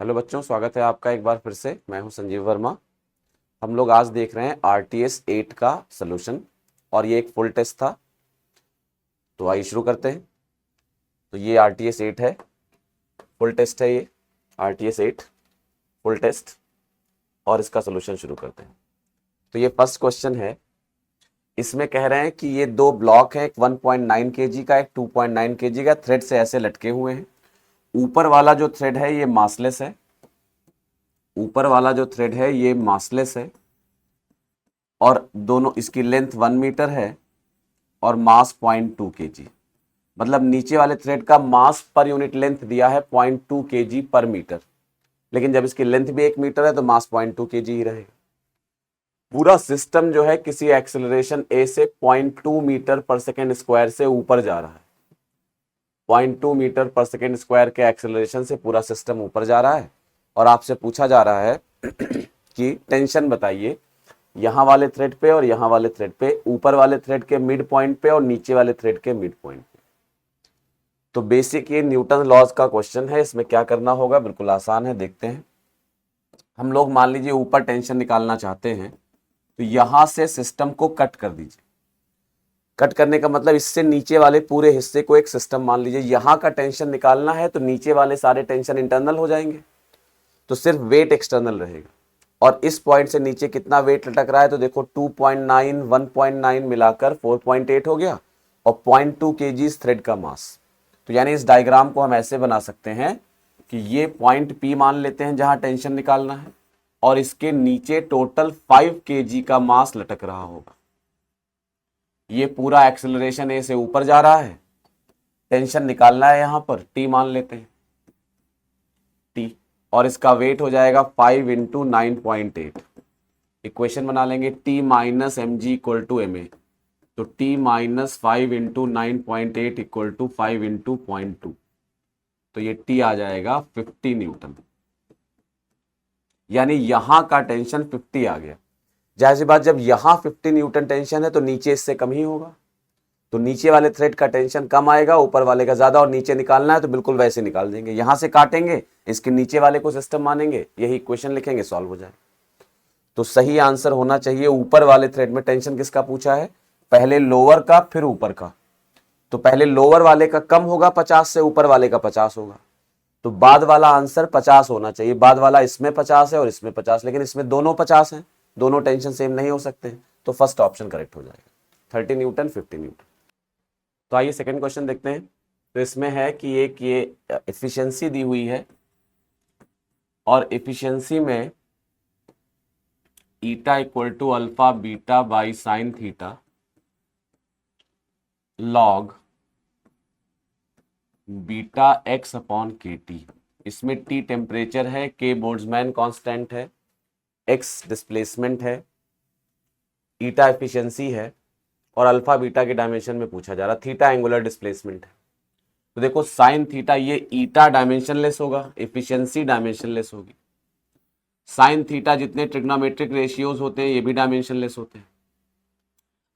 Hello बच्चों, स्वागत है आपका एक बार फिर से। मैं हूं संजीव वर्मा। हम लोग आज देख रहे हैं RTS 8 का सलूशन और ये एक फुल टेस्ट था। तो आइए शुरू करते हैं। तो ये RTS 8 है, फुल टेस्ट है ये RTS 8 फुल टेस्ट, और इसका सलूशन शुरू करते हैं। तो ये फर्स्ट क्वेश्चन है। इसमें कह रहे हैं कि ये दो ब्लॉक है, एक 1.9 kg का, एक 2.9 kg का, थ्रेड से ऐसे लटके हुए हैं। ऊपर वाला जो थ्रेड है ये मासलेस है, ऊपर वाला जो थ्रेड है ये मासलेस है, और दोनों इसकी लेंथ 1 मीटर है और मास 0.2 kg। मतलब नीचे वाले थ्रेड का मास पर यूनिट लेंथ दिया है 0.2 kg पर मीटर, लेकिन जब इसकी लेंथ भी 1 मीटर है तो मास 0.2 kg ही रहेगा। पूरा सिस्टम जो है किसी एक्सेलरेशन a से 0.2 मीटर पर सेकेंड स्क्वायर से ऊपर जा रहा है। 0.2 मीटर पर सेकेंड स्क्वायर के एक्सेलरेशन से पूरा सिस्टम ऊपर जा रहा है, और आपसे पूछा जा रहा है कि टेंशन बताइए यहां वाले थ्रेड पे और यहां वाले थ्रेड पे, ऊपर वाले थ्रेड के मिड पॉइंट पे और नीचे वाले थ्रेड के मिड पॉइंट पे। तो बेसिक ये न्यूटन लॉज का क्वेश्चन है। इसमें क्या करना होगा, बिल्कुल आसान है, देखते हैं। हम लोग मान लीजिए ऊपर टेंशन निकालना चाहते हैं, तो यहां से सिस्टम को कट कर दीजिए। कट करने का मतलब इससे नीचे वाले पूरे हिस्से को एक सिस्टम मान लीजिए। यहां का टेंशन निकालना है तो नीचे वाले सारे टेंशन इंटरनल हो जाएंगे, तो सिर्फ वेट एक्सटर्नल रहेगा। और इस पॉइंट से नीचे कितना वेट लटक रहा है, तो देखो 2.9 1.9 मिलाकर 4.8 हो गया, और 0.2 kg थ्रेड का मास। तो यानी इस डायग्राम को हम ऐसे बना सकते हैं कि ये पॉइंट P मान लेते हैं जहां टेंशन निकालना है, और इसके नीचे टोटल 5 kg का मास लटक रहा होगा। ये पूरा एक्सेलरेशन A से ऊपर जा रहा है, टेंशन निकालना है यहां पर, T मान लेते हैं T, और इसका वेट हो जाएगा 5 इंटू 9.8। इक्वेशन बना लेंगे T minus m g equal to m a. तो T minus 5 into 9.8 equal to 5 into 0.2, तो ये T आ जाएगा 50 न्यूटन। यानी यहां का टेंशन 50 आ गया। जाहिर सी बात, जब यहां 50 न्यूटन टेंशन है तो नीचे इससे कम ही होगा। तो नीचे वाले थ्रेड का टेंशन कम आएगा, ऊपर वाले का ज्यादा, और नीचे निकालना है तो बिल्कुल वैसे निकाल देंगे। यहां से काटेंगे, इसके नीचे वाले को सिस्टम मानेंगे, यही इक्वेशन लिखेंगे, सॉल्व हो जाए। तो सही आंसर होना चाहिए ऊपर वाले थ्रेड में। टेंशन किसका पूछा है, पहले लोअर का फिर ऊपर का। तो पहले लोअर वाले का कम होगा 50 से, ऊपर वाले का 50 होगा। तो बाद वाला आंसर 50 होना चाहिए। बाद वाला इसमें 50 है और इसमें 50, लेकिन इसमें दोनों 50 हैं, दोनों टेंशन सेम नहीं हो सकते। तो फर्स्ट ऑप्शन करेक्ट हो जाएगा, 30 न्यूटन 50 न्यूटन। तो आइए सेकंड क्वेश्चन देखते हैं। तो इसमें है कि एक ये एफिशिएंसी दी हुई है, और एफिशिएंसी में eta equal to alpha beta by sine theta log beta x upon k T. इसमें टी टेम्परेचर है, के बोल्ट्जमैन कांस्टेंट है, एक्स डिस्प्लेसमेंट है, ईटा एफिशिएंसी है, और अल्फा बीटा के डायमेंशन में पूछा जा रहा, थीटा एंगुलर डिस्प्लेसमेंट है। तो देखो साइन थीटा, ये ईटा डायमेंशनलेस होगा, एफिशिएंसी डायमेंशनलेस होगी। साइन थीटा जितने ट्रिग्नोमेट्रिक रेशियोज होते हैं ये भी डायमेंशनलेस होते हैं।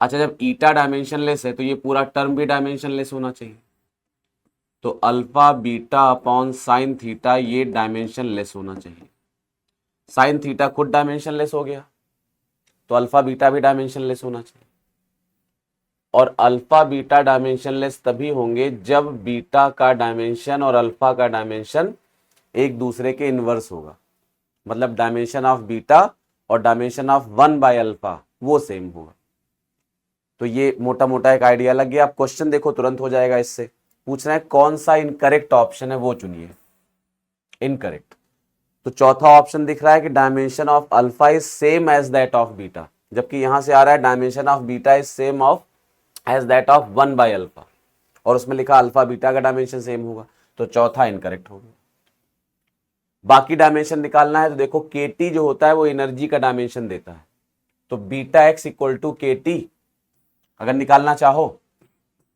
अच्छा, जब ईटा डायमेंशनलेस है तो ये पूरा टर्म भी डायमेंशनलेस होना चाहिए। तो alpha beta upon sine theta ये डायमेंशनलेस होना चाहिए। साइन थीटा खुद डायमेंशनलेस हो गया, तो अल्फा बीटा भी डायमेंशनलेस होना चाहिए। और अल्फा बीटा डायमेंशनलेस तभी होंगे जब बीटा का डायमेंशन और अल्फा का डायमेंशन एक दूसरे के इनवर्स होगा। मतलब डायमेंशन ऑफ बीटा और डायमेंशन ऑफ 1/अल्फा वो सेम होगा। तो ये मोटा मोटा एक आइडिया लग गया। अब क्वेश्चन देखो तुरंत हो जाएगा। इससे पूछ रहे हैं कौन सा इनकरेक्ट ऑप्शन है वो चुनिए। इनकरेक्ट, तो चौथा ऑप्शन दिख रहा है कि dimension of alpha is same as that of beta, जबकि यहां से आ रहा है dimension of beta is same of as that of 1/अल्फा, और उसमें लिखा अल्फा बीटा का डायमेंशन सेम होगा। तो चौथा इनकरेक्ट होगा। बाकी डायमेंशन निकालना है तो देखो के टी जो होता है वो एनर्जी का डायमेंशन देता है। तो बीटा एक्स इक्वल टू के टी अगर निकालना चाहो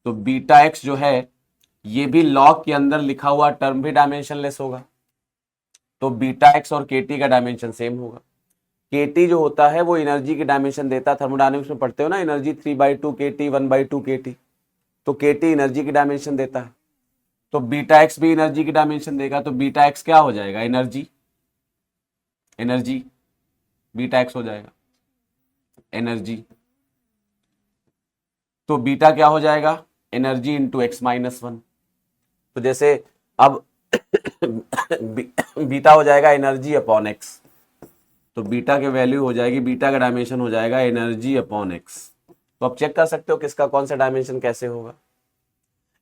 तो बीटा एक्स जो है ये भी लॉग के अंदर लिखा हुआ टर्म भी डायमेंशनलेस होगा। तो बीटा एक्स और के टी का डायमेंशन सेम होगा। के टी जो होता है वो एनर्जी की डायमेंशन देता है। थर्मोडायनेमिक्स में पढ़ते हो ना, एनर्जी 3/2 के टी 1/2 के टी। तो के टी एनर्जी की डायमेंशन देता है, तो बीटा एक्स भी एनर्जी की डायमेंशन देगा। तो बीटा एक्स क्या हो जाएगा, एनर्जी। एनर्जी, बीटा एक्स हो जाएगा एनर्जी। तो बीटा क्या हो जाएगा, energy into x minus one. तो जैसे अब बीटा हो जाएगा एनर्जी अपॉन एक्स, तो बीटा के वैल्यू हो जाएगी, बीटा का डायमेंशन हो जाएगा एनर्जी अपॉन एक्स। तो आप चेक कर सकते हो किसका कौन सा डायमेंशन कैसे होगा।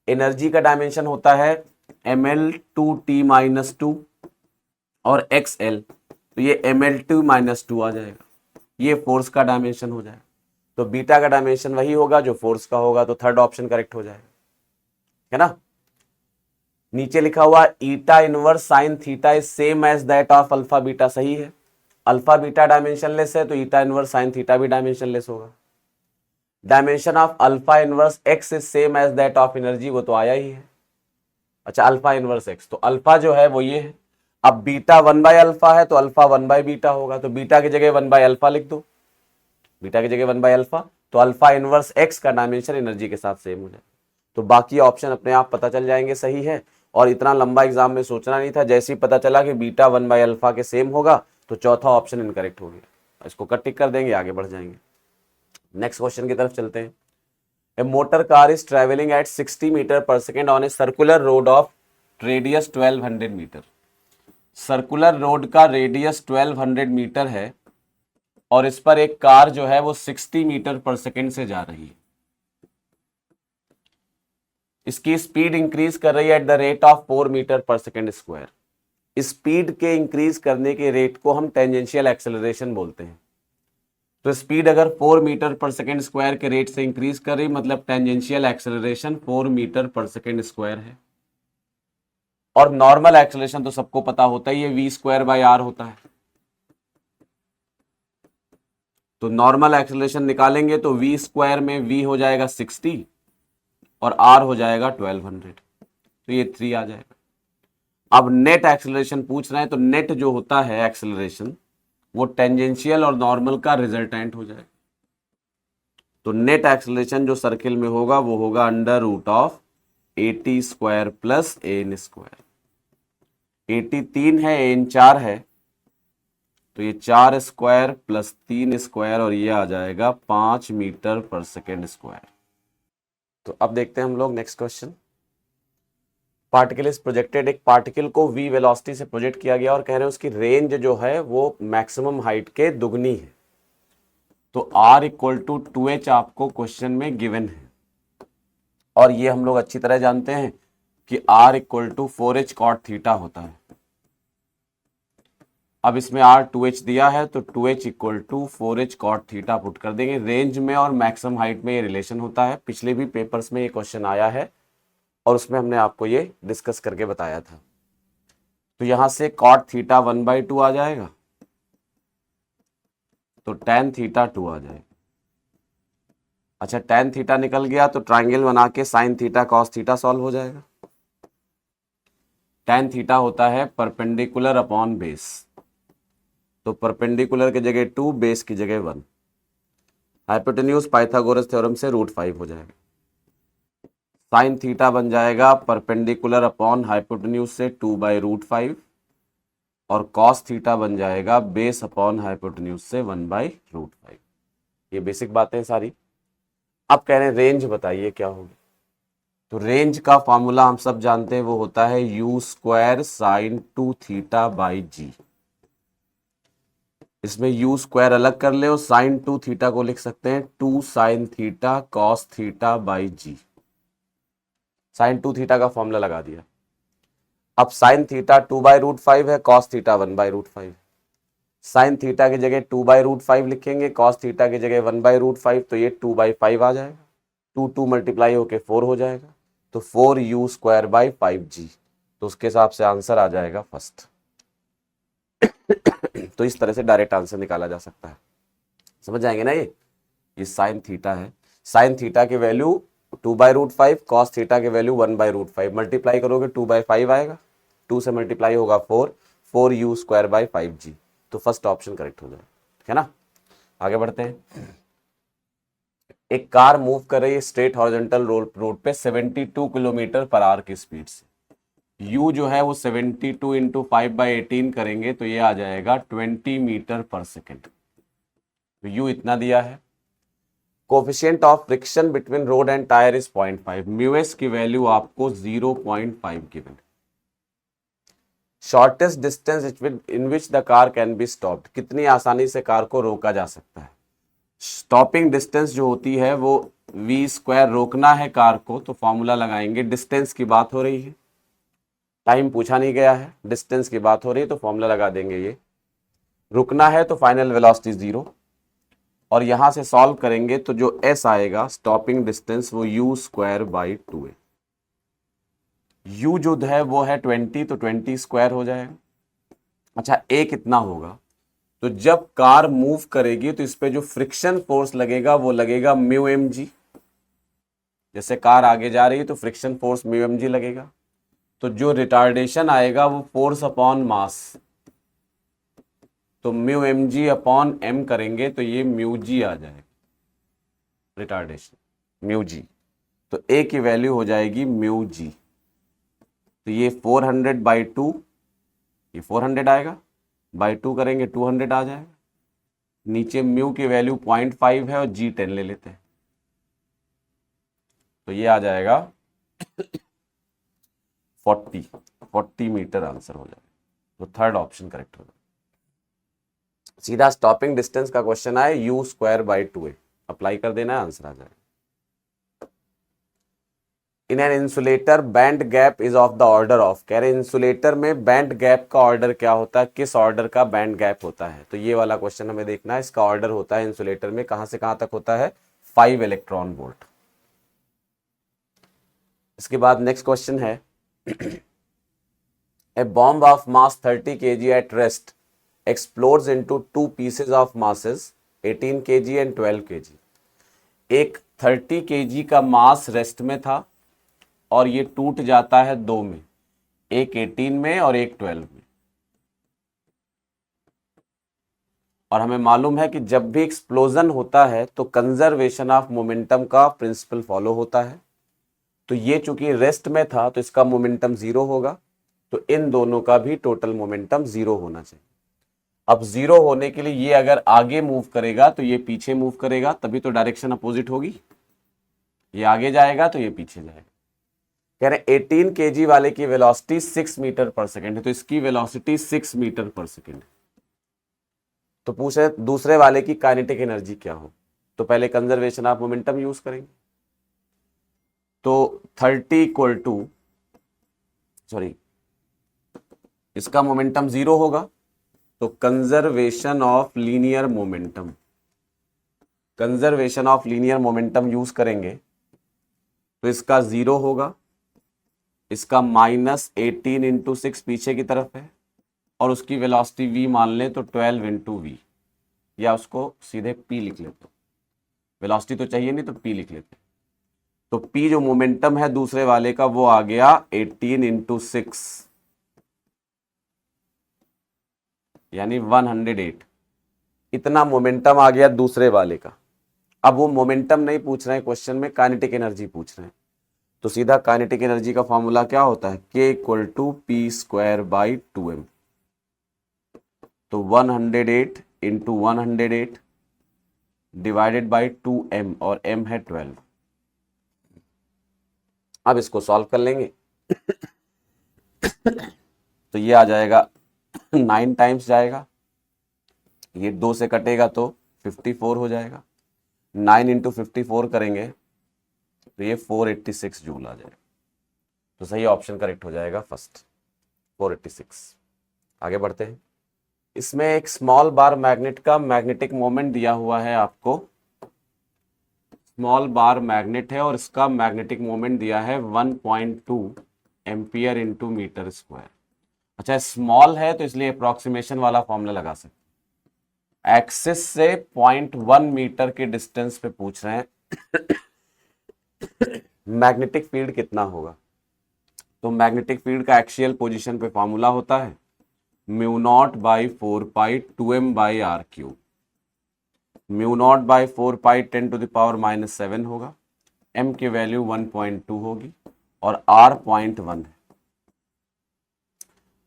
एनर्जी का डायमेंशन होता है ml2t माइनस टू और xl, तो ये ml2 माइनस टू आ जाएगा, ये फोर्स का डायमेंशन हो जाएगा। तो बीटा का डायमेंशन वही होगा जो फोर्स का होगा, तो थर्ड ऑप्शन करेक्ट हो जाएगा, है ना। नीचे लिखा हुआ eta inverse sine theta is same as that of alpha beta, सही है। अल्फा बीटा डायमेंशनलेस है तो ईटा इनवर्स साइन थीटा भी डायमेंशनलेस होगा। Dimension of alpha inverse x is same as that of energy, वो तो आया ही है। अच्छा, अल्फा इनवर्स एक्स, तो अल्फा जो है वो ये है। अब बीटा 1/अल्फा है तो अल्फा 1/बीटा होगा, तो बीटा की जगह 1/अल्फा लिख दो, बीटा की जगह 1/अल्फा, तो अल्फा इनवर्स एक्स का डायमेंशन एनर्जी के साथ सेम हो जाए। तो बाकी ऑप्शन अपने आप पता चल जाएंगे सही है, और इतना लंबा एग्जाम में सोचना नहीं था। जैसे ही पता चला कि बीटा 1/अल्फा के सेम होगा तो चौथा ऑप्शन इनकरेक्ट हो गया, इसको कट टिक कर देंगे, आगे बढ़ जाएंगे। नेक्स्ट क्वेश्चन की तरफ चलते हैं। A motor car is travelling at 60 metre पर second on a circular road of radius 1200 metre. Circular road का रेडियस 1200 मीटर है और इस पर एक कार जो है वो 60 मीटर पर सेकेंड से जा रही है। इसकी स्पीड इंक्रीज कर रही है at the rate of 4 metre पर सेकेंड स्क्वायर। स्पीड के इंक्रीज करने के रेट को हम टेंजेंशियल एक्सेलरेशन बोलते हैं। तो स्पीड अगर 4 मीटर पर सेकेंड स्क्वायर के रेट से इंक्रीज कर रही, मतलब टेंजेंशियल एक्सेलरेशन 4 मीटर पर सेकेंड स्क्वायर है। और नॉर्मल एक्सेलरेशन तो सबको पता होता ही है, v²/r होता है। तो नॉर्मल एक्सेलरेशन निकालेंगे तो v² में v हो जाएगा 60 और r हो जाएगा 1200, तो ये 3 आ जाएगा। अब नेट एक्सेलरेशन पूछ रहे हैं, तो नेट जो होता है एक्सेलरेशन वो टेंजेंशियल और नॉर्मल का रिजल्टेंट हो जाएगा। तो नेट एक्सेलरेशन जो सर्किल में होगा वो होगा √of AT² plus AN²। AT 3 है, AN 4 है, तो ये 4² प्लस 3² और ये आ जाएगा 5 मीटर पर सेकेंड स्क्वायर। तो अब देखते हैं हम लोग next question. Particle is projected, एक पार्टिकल को v वेलोसिटी से प्रोजेक्ट किया गया और कह रहे हैं उसकी रेंज जो है वो मैक्सिमम हाइट के दुगनी है। तो r = 2h आपको क्वेश्चन में गिवन है, और ये हम लोग अच्छी तरह जानते हैं कि r = 4h cot थीटा होता है। अब इसमें r 2h दिया है तो 2h = 4h cot theta put कर देंगे। रेंज में और मैक्सिमम हाइट में ये रिलेशन होता है, पिछले भी पेपर्स में ये क्वेश्चन आया है और उसमें हमने आपको ये डिस्कस करके बताया था। तो यहां से cot थीटा 1/2 आ जाएगा, तो tan थीटा 2 आ जाएगा। अच्छा, tan थीटा निकल गया तो ट्राइंगल बना के sin theta cos theta solve हो जाएगा। tan थीटा होता है परपेंडिकुलर अपॉन बेस, तो परपेंडिकुलर की जगह 2, बेस की जगह 1। हाइपोटेन्यूज पाइथागोरस थ्योरम से √5 हो जाएगा। साइन थीटा बन जाएगा परपेंडिकुलर अपॉन हाइपोटेन्यूज से 2/√5, और कॉस थीटा बन जाएगा बेस अपॉन हाइपोटेन्यूज से 1/√5। ये बेसिक बातें सारी। अब कह रहे हैं रेंज बताइए क्या होगी। तो रेंज का फॉर्मूला हम सब जानते हैं, वो होता है u² sin 2 θ/g। इसमें u² अलग कर ले और sin 2 θ को लिख सकते हैं 2 sin θ cos θ/g। sin 2 θ का फॉर्मूला लगा दिया। अब sin थीटा 2/√5 है, cos थीटा 1/√5। sin थीटा की जगह 2/√5 लिखेंगे, cos थीटा की जगह 1/√5, तो ये 2/5 आ जाएगा। 2 मल्टीप्लाई होके 4 हो जाएगा, तो 4u²/5g। तो उसके हिसाब से आंसर आ जाएगा फर्स्ट। तो इस तरह से डायरेक्ट आंसर निकाला जा सकता है, समझ जाएंगे ना। ये साइन थीटा है, साइन थीटा की वैल्यू 2/√5, कॉस थीटा की वैल्यू 1/√5। मल्टीप्लाई करोगे 2/5 आएगा, 2 से मल्टीप्लाई होगा 4, 4u²/5g। तो फर्स्ट ऑप्शन करेक्ट हो जाएगा, है ना। आगे बढ़ते हैं। एक कार मूव कर रही है स्ट्रेट हॉरिजॉन्टल रोड पे 72 किलोमीटर पर आवर की स्पीड से। u जो है वो 72 इंटू 5/18 करेंगे तो ये आ जाएगा 20 मीटर पर सेकेंड। तो u इतना दिया है। Coefficient of friction between road and tyre is 0.5, mu s की वैल्यू आपको 0.5 given. Shortest distance in which the car can be stopped, कितनी आसानी से कार को रोका जा सकता है। स्टॉपिंग डिस्टेंस जो होती है वो v², रोकना है कार को तो फॉर्मूला लगाएंगे, डिस्टेंस की बात हो रही है, टाइम पूछा नहीं गया है, डिस्टेंस की बात हो रही है तो फॉर्मूला लगा देंगे ये। रुकना है तो फाइनल वेलोसिटी 0, और यहां से सॉल्व करेंगे तो जो s आएगा स्टॉपिंग डिस्टेंस वो u²/2 है। u जो है वो है 20, तो 20² हो जाएगा। अच्छा, a कितना होगा, तो जब कार मूव करेगी तो इस पे जो फ्रिक्शन फोर्स लगेगा वो लगेगा μmg। जैसे कार आगे जा रही है तो फ्रिक्शन फोर्स μmg लगेगा। तो जो रिटार्डेशन आएगा वो फोर्स अपॉन मास, तो μmg अपॉन m करेंगे तो ये μg आ जाएगा, रिटार्डेशन μg। तो a की वैल्यू हो जाएगी μg। तो ये 400/2, ये 400 आएगा, बाई 2 करेंगे 200 आ जाएगा। नीचे म्यू की वैल्यू 0.5 है और g 10 ले लेते हैं, तो ये आ जाएगा 40 मीटर आंसर हो जाएगा। तो थर्ड ऑप्शन करेक्ट होगा। सीधा स्टॉपिंग डिस्टेंस का क्वेश्चन आए u²/2 अप्लाई कर देना है, आंसर आ जाएगा। In an insulator band gap is of the order of, कह रहे इंसुलेटर में बैंड गैप का ऑर्डर क्या होता है, किस ऑर्डर का बैंड गैप होता है। तो ये वाला क्वेश्चन हमें देखना है, इसका ऑर्डर होता है इंसुलेटर में कहां से कहां तक होता है, 5 इलेक्ट्रॉन वोल्ट। इसके बाद नेक्स्ट क्वेश्चन है, a bomb of mass 30 kg at rest explodes into 2 pieces of masses 18 kg and 12 kg। एक 30 kg का मास रेस्ट में था और ये टूट जाता है दो में, एक 18 में और एक 12 में। और हमें मालूम है कि जब भी एक्सप्लोजन होता है तो कंजर्वेशन ऑफ मोमेंटम का प्रिंसिपल फॉलो होता है। तो ये चूंकि रेस्ट में था तो इसका मोमेंटम 0 होगा, तो इन दोनों का भी टोटल मोमेंटम 0 होना चाहिए। अब 0 होने के लिए ये अगर आगे मूव करेगा तो ये पीछे मूव करेगा, तभी तो डायरेक्शन अपोजिट होगी। ये आगे जाएगा तो ये पीछे जाएगा। कह रहे 18 kg वाले की वेलोसिटी 6 मीटर पर सेकेंड है, तो इसकी वेलोसिटी 6 मीटर पर सेकेंड है। तो पूछ रहे दूसरे वाले की काइनेटिक एनर्जी क्या हो, तो पहले कंजर्वेशन ऑफ मोमेंटम यूज करेंगे। तो 30 इक्वल टू, सॉरी, इसका मोमेंटम 0 होगा, तो conservation of linear momentum, conservation of linear momentum use करेंगे तो इसका 0 होगा, इसका -18 इंटू 6 पीछे की तरफ है, और उसकी वेलोसिटी v मान लें तो 12 इंटू वी, या उसको सीधे p लिख लेते, वेलोसिटी तो चाहिए नहीं तो p लिख लेते। तो p जो मोमेंटम है दूसरे वाले का वो आ गया 18 इंटू 6 यानी 108। इतना मोमेंटम आ गया दूसरे वाले का। अब वो मोमेंटम नहीं पूछ रहे हैं क्वेश्चन में, काइनेटिक एनर्जी पूछ रहे हैं। तो सीधा काइनेटिक एनर्जी का फॉर्मूला क्या होता है, k इक्वल टू p²/2m। तो 108 इंटू 108 डिवाइडेड बाई 2m, और m है 12। अब इसको सॉल्व कर लेंगे तो ये आ जाएगा 9 टाइम्स जाएगा, ये 2 से कटेगा तो 54 हो जाएगा। 9 इंटू 54 करेंगे तो ये 486 जूल आ जाएगा। तो सही ऑप्शन करेक्ट हो जाएगा फर्स्ट, 486। आगे बढ़ते हैं। इसमें एक स्मॉल बार मैग्नेट का मैग्नेटिक मोमेंट दिया हुआ है आपको, स्मॉल बार मैग्नेट है और इसका मैग्नेटिक मोमेंट दिया है 1.2 एम्पियर इंटू मीटर स्क्वायर। अच्छा, स्मॉल है तो इसलिए अप्रोक्सीमेशन वाला फॉर्मूला लगा सकते। एक्सिस से 0.1 मीटर के डिस्टेंस पे पूछ रहे हैं मैग्नेटिक फील्ड कितना होगा। तो मैग्नेटिक फील्ड का एक्सियल पोजीशन पे फॉर्मूला होता है μ0/4π 2m/r³। μ0/4π 10⁻⁻7 होगा, m की वैल्यू 1.2 होगी और r 0.1 है।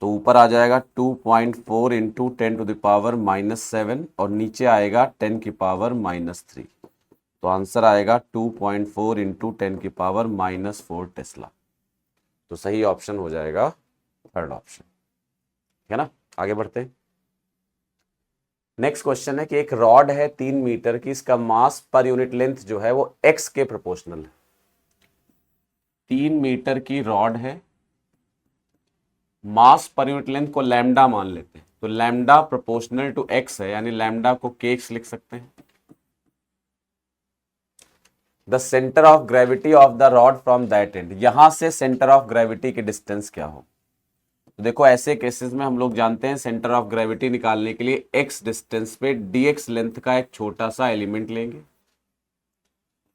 तो ऊपर आ जाएगा 2.4 इंटू 10⁻⁻7 और नीचे आएगा 10⁻⁻3। तो आंसर आएगा 2.4 इंटू 10⁻⁻4 टेस्ला। तो सही ऑप्शन हो जाएगा थर्ड ऑप्शन, है ना। आगे बढ़ते हैं। नेक्स्ट क्वेश्चन है कि एक रॉड है 3 मीटर की, इसका मास पर यूनिट लेंथ जो है वो x के प्रोपोर्शनल है। 3 मीटर की रॉड है, मास पर यूनिट लेंथ को लैम्डा मान लेते हैं, तो लैम्डा प्रोपोर्शनल टू x है, यानी लैम्डा को kx लिख सकते हैं। The centre of gravity of the rod from that and, यहां से सेंटर ऑफ ग्रेविटी की डिस्टेंस क्या हो। तो देखो ऐसे केसेस में हम लोग जानते हैं सेंटर ऑफ ग्रेविटी निकालने के लिए x डिस्टेंस पे dx लेंथ का एक छोटा सा एलिमेंट लेंगे।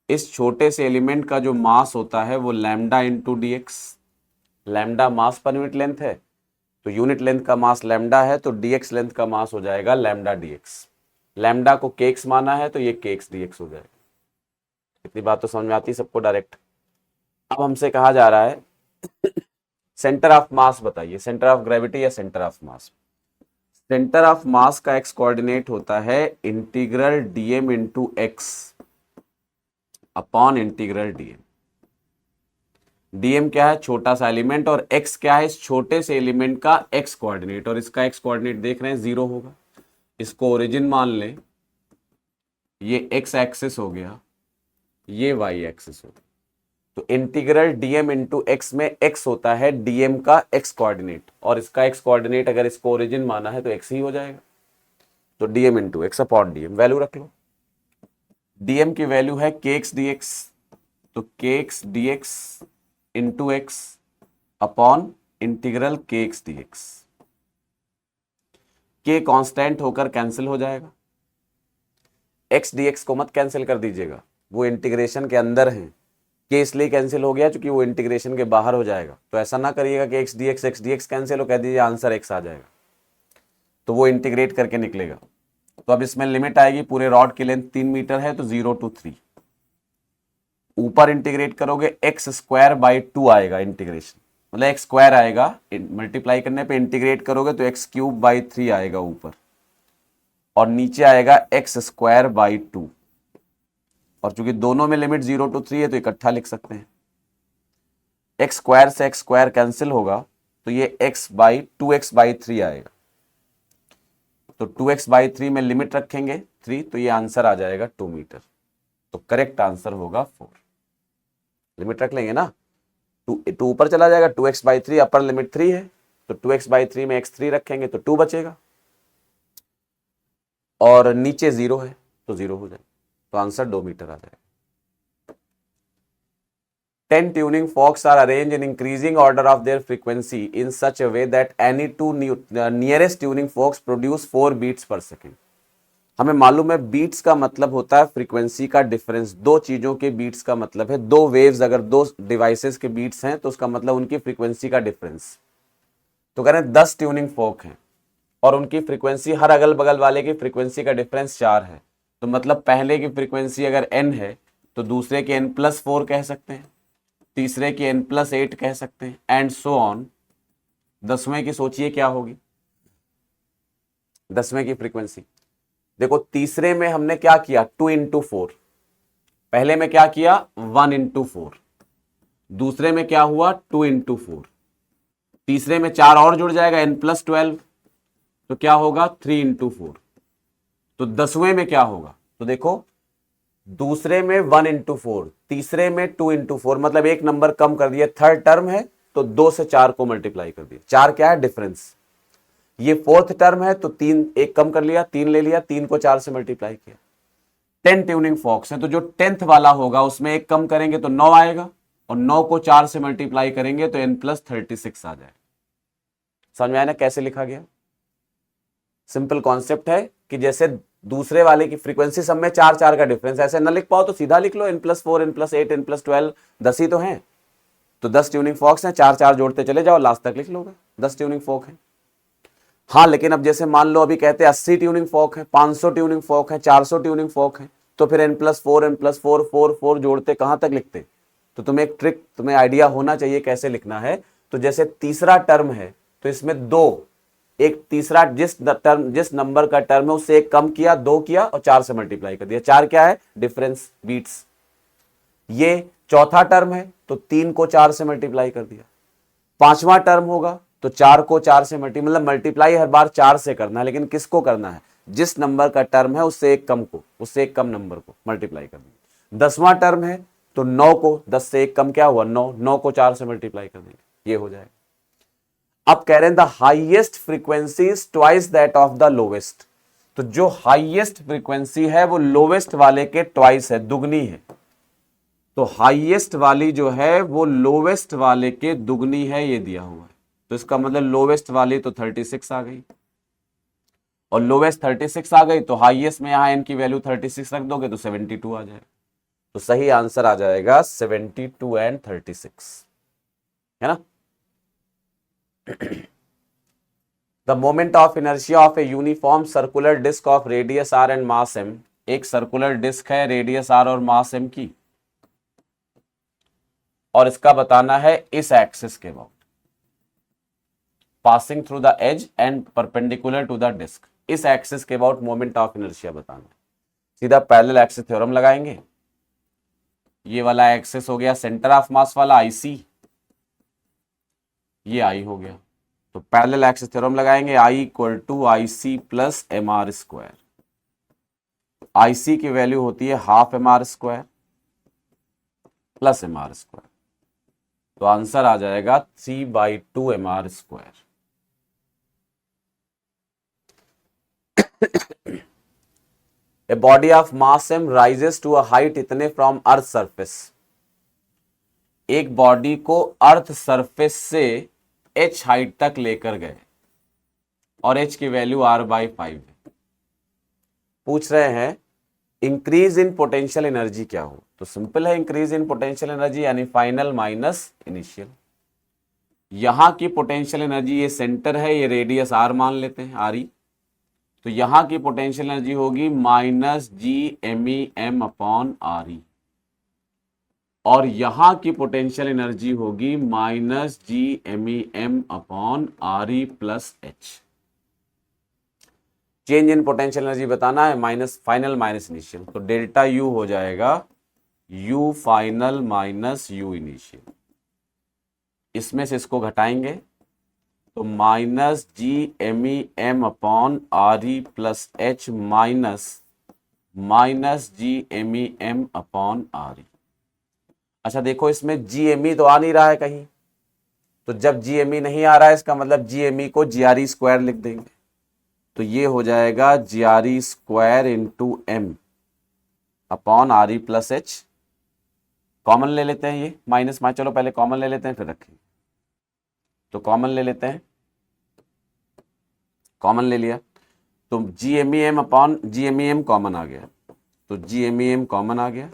इस छोटे से एलिमेंट का जो मास होता है वो lambda into d x, lambda mass पर यूनिट लेंथ है, तो यूनिट लेंथ का मास लैम्डा है, तो dx लेंथ का मास हो जाएगा लैम्डा dx। लैम्डा को kx माना है तो ये kx dx हो जाएगा। इतनी बात तो समझ में आती है सबको डायरेक्ट। अब हमसे कहा जा रहा है सेंटर ऑफ मास बताइए, सेंटर ऑफ ग्रेविटी या centre of mass. Centre of mass का एक्स कोऑर्डिनेट होता है integral dm into x upon integral dm। dm क्या है, छोटा सा एलिमेंट, और x क्या है, इस छोटे से एलिमेंट का x कोऑर्डिनेट, और इसका x कोऑर्डिनेट देख रहे हैं 0 होगा। इसको ओरिजिन मान लें, ये x एक्सिस हो गया, ये y एक्सिस हो गया। तो इंटीग्रल dm इंटू एक्स में x होता है dm का x कोऑर्डिनेट, और इसका x कोऑर्डिनेट अगर इसको ओरिजिन माना है तो x ही हो जाएगा। तो dm into x upon dm value रख लो। dm की वैल्यू है kx dx, तो kx dx into x upon integral kx dx। k constant होकर कैंसिल हो जाएगा, x dx को मत कैंसिल कर दीजिएगा, वो इंटीग्रेशन के अंदर है। के इसलिए कैंसिल हो गया क्योंकि वो इंटीग्रेशन के बाहर हो जाएगा, तो ऐसा ना करिएगा कि x dx कैंसिल हो, कह दीजिए आंसर x आ जाएगा, तो वो इंटीग्रेट करके निकलेगा। तो अब इसमें लिमिट आएगी, पूरे रॉड की लेंथ 3 मीटर है तो 0 to 3, ऊपर इंटीग्रेट करोगे x स्क्वायर बाई 2 आएगा इंटीग्रेशन, मतलब x स्क्वायर आएगा, मल्टीप्लाई करने पे इंटीग्रेट करोगे तो x क्यूब बाई 3 आएगा ऊपर, और नीचे आएगा x स्क्वायर बाई 2, और चूंकि दोनों में लिमिट 0 to 3 है तो इकट्ठा लिख सकते हैं। एक्स स्क्वायर से एक्स स्क्वायर कैंसिल होगा तो ये x बाई 2x बाई 3 आएगा, तो 2x बाई 3 में लिमिट रखेंगे 3, तो ये आंसर आ जाएगा 2 मीटर। तो करेक्ट आंसर होगा 4। लिमिट रख लेंगे ना, 2 ऊपर चला जाएगा, 2x बाई 3 अपर लिमिट 3 है, तो 2x बाई 3 में x3 रखेंगे तो 2 बचेगा, और नीचे 0 है तो 0 हो जाएगा, तो आंसर 2 मीटर आ जाएगा। 10 tuning forks are arranged in increasing order of their frequency in such a way that any two nearest tuning forks produce 4 beats per second। हमें मालूम है बीट्स का मतलब होता है फ्रीक्वेंसी का डिफरेंस, दो चीजों के बीट्स का मतलब है, दो वेव्स अगर दो डिवाइसेस के बीट्स हैं तो उसका मतलब उनकी फ्रीक्वेंसी का डिफरेंस। तो कह रहे हैं 10 ट्यूनिंग फोर्क हैं और उनकी फ्रीक्वेंसी, हर अगल बगल वाले की फ्रीक्वेंसी का डिफरेंस 4 है, तो मतलब पहले की फ्रीक्वेंसी अगर n है तो दूसरे की n+4 कह सकते हैं, तीसरे की n+8 कह सकते हैं, एंड सो ऑन। 10वें की सोचिए क्या होगी, 10वें की फ्रीक्वेंसी देखो, तीसरे में हमने क्या किया 2 into 4, पहले में क्या किया 1 into 4, दूसरे में क्या हुआ 2 into 4, तीसरे में 4 और जुड़ जाएगा n+12, तो क्या होगा 3 into 4। तो 10वें में क्या होगा, तो देखो दूसरे में 1 into 4, तीसरे में 2 into 4, मतलब एक नंबर कम कर दिया, थर्ड टर्म है तो 2 से 4 को मल्टीप्लाई कर दिया, 4 क्या है डिफरेंस, ये फोर्थ टर्म है तो 3 एक कम कर लिया, 3 ले लिया, 3 को 4 से मल्टीप्लाई किया। 10 ट्यूनिंग फॉक्स है तो जो 10th वाला होगा उसमें एक कम करेंगे तो 9 आएगा, और 9 को 4 से मल्टीप्लाई करेंगे तो n+36 आ जाए। समझ में आया ना कैसे लिखा गया, सिंपल कॉन्सेप्ट है कि जैसे दूसरे वाले की फ्रीक्वेंसी सब में 4 का डिफरेंस, ऐसे न लिख पाओ तो सीधा लिख लो n+4 n+8 n+12, 10 ही तो हैं, तो 10 ट्यूनिंग फॉक्स हैं, 4 जोड़ते चले जाओ लास्ट तक लिख लोगे 10 ट्यूनिंग फॉक है। हाँ लेकिन अब जैसे मान लो अभी कहते हैं 80 ट्यूनिंग फॉक है, 500 ट्यूनिंग फॉक है, 400 ट्यूनिंग फॉक है, तो फिर n+4 4 जोड़ते कहां तक लिखते। तो तुम्हें एक ट्रिक, तुम्हें आइडिया होना चाहिए कैसे लिखना है। तो जैसे तीसरा टर्म है तो इसमें 2, एक तीसरा जिस नंबर का टर्म है उससे एक कम किया, 2 किया और 4 से मल्टीप्लाई कर दिया। 4 क्या है? Difference beats. ये चौथा टर्म है तो 3 को 4 से मल्टीप्लाई कर दिया। पांचवा टर्म होगा तो 4 को 4 से मल्टीप्लाई हर बार 4 से करना है, लेकिन किसको करना है? जिस नंबर का टर्म है उससे एक कम को, उससे एक कम नंबर को मल्टीप्लाई करना है। 10वां टर्म है तो 9 को 10 से एक कम क्या हुआ? 9, 9 को 4 से मल्टीप्लाई कर देंगे, ये हो जाएगा। अब कह रहे हैं the highest frequency is twice that of the lowest. तो जो हाईएस्ट फ्रीक्वेंसी है वो लोवेस्ट वाले के ट्वाइस है, दुगनी है। तो हाईएस्ट वाली जो है वो लोवेस्ट वाले के दुगनी है, ये दिया हुआ है। तो इसका मतलब लोवेस्ट वाली तो 36 आ गई, और लोवेस्ट 36 आ गई तो हाईएस्ट में यहां n की वैल्यू 36 रख दोगे तो 72 आ जाएगा। तो सही आंसर आ जाएगा 72 एंड 36, है ना। The moment of inertia of a uniform circular disc of radius r and mass m। एक सर्कुलर डिस्क है, रेडियस r और मास m की, और इसका बताना है इस एक्सिस के about, passing through the edge and perpendicular to the disc. इस एक्सिस के अबाउट मोमेंट ऑफ इनर्शिया बताना है। सीधा पैरेलल एक्सिस थ्योरम लगाएंगे। ये वाला एक्सिस हो गया सेंटर ऑफ मास वाला IC, ये I हो गया। तो पैरेलल एक्सिस थ्योरम लगाएंगे, I equal to IC plus MR square. IC की वैल्यू होती है half MR square plus MR square. तो आंसर आ जाएगा 3/2 MR square. A body of mass m rises to a height इतने from earth surface। एक body को earth surface से h हाइट तक लेकर गए और h की वैल्यू r/5 है। पूछ रहे हैं इंक्रीज इन पोटेंशियल एनर्जी क्या हो? तो सिंपल है, इंक्रीज इन पोटेंशियल एनर्जी यानी फाइनल माइनस इनिशियल। यहां की पोटेंशियल एनर्जी, ये सेंटर है, ये रेडियस r मान लेते हैं, RE। तो यहां की पोटेंशियल एनर्जी होगी -GMEM/RE, और यहां की पोटेंशियल एनर्जी होगी -GMEM/RE plus H। Change in potential energy बताना है, माइनस फाइनल माइनस इनिशियल। तो डेल्टा U हो जाएगा U final minus U initial. इसमें से इसको घटाएंगे तो -GMEM/RE plus H minus GMEM/RE। अच्छा देखो, इसमें GME तो आ नहीं रहा है कहीं, तो जब GME नहीं आ रहा है इसका मतलब GME को GRE स्क्वायर लिख देंगे। तो ये हो जाएगा GRE square into M upon RE plus H। Common ले लेते हैं, ये माइनस माइनस, चलो पहले कॉमन ले लेते हैं फिर रखेंगे। तो कॉमन ले लेते हैं, कॉमन ले लिया तो GMEM कॉमन आ गया, तो GMEM कॉमन आ गया।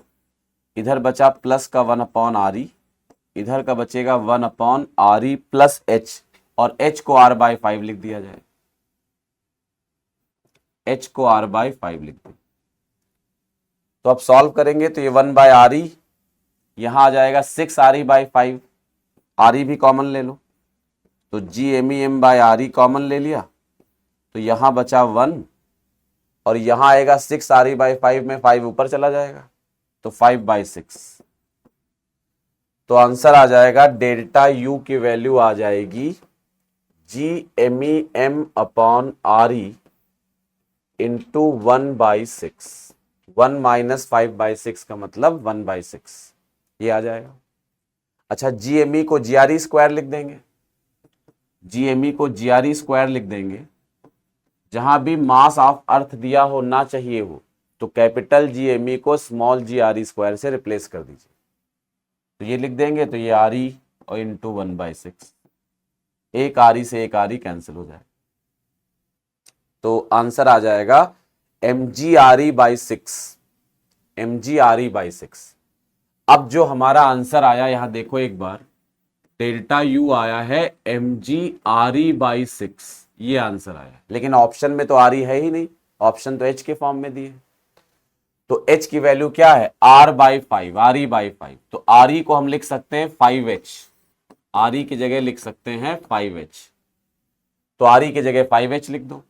इधर बचा प्लस का 1/RE, इधर का बचेगा 1/RE प्लस H, और H को r/5 लिख दिया जाए, H को r/5 लिख दें। तो अब सॉल्व करेंगे तो ये 1/RE यहां आ जाएगा 6RE/5, RE भी कॉमन ले लो, तो GMEM/RE कॉमन ले लिया, तो यहां बचा 1, और यहां आएगा 6RE/5 में 5 ऊपर चला जाएगा तो 5/6। तो आंसर आ जाएगा डेल्टा U की वैल्यू आ जाएगी GMEM/RE इंटू 1/6। 1 माइनस 5/6 का मतलब 1/6, ये आ जाएगा। अच्छा, GME को GRE स्क्वायर लिख देंगे, GME को GRE स्क्वायर लिख देंगे। जहां भी मास ऑफ अर्थ दिया हो ना चाहिए हो तो कैपिटल GME को स्मॉल GRE स्क्वायर से रिप्लेस कर दीजिए। तो ये लिख देंगे तो ये RE और इंटू 1/6, एक RE से एक RE कैंसिल हो जाए, तो आंसर आ जाएगा mgRE/6, mgRE/6। अब जो हमारा आंसर आया यहां देखो एक बार, डेल्टा U आया है mgRE/6, ये आंसर आया, लेकिन ऑप्शन में तो RE है ही नहीं, ऑप्शन तो H के फॉर्म में दिए। तो H की वैल्यू क्या है? R/5, RE/5। तो RE को हम लिख सकते हैं 5H, RE की जगह लिख सकते हैं 5H। तो आर ई की जगह 5H लिख दो,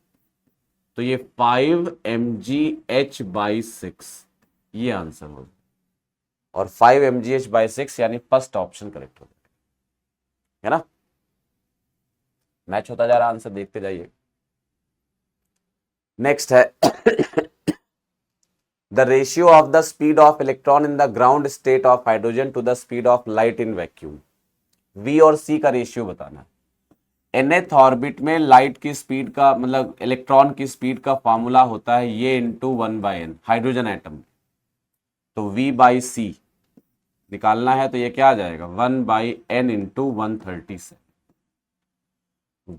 तो ये 5 mgh/6 ये आंसर हो, और 5 mgh/6 यानी फर्स्ट ऑप्शन करेक्ट हो जाएगा, है ना। मैच होता जा रहा, आंसर देखते जाइए। नेक्स्ट है the ratio of the speed of electron in the ground state of hydrogen to the speed of light in vacuum. V और सी का रेशियो बताना है। nth ऑर्बिट में लाइट की स्पीड का मतलब इलेक्ट्रॉन की स्पीड का फॉर्मूला होता है ये इंटू 1/n हाइड्रोजन एटम, तो v/c निकालना है, तो ये क्या आ जाएगा 1/n इंटू 137।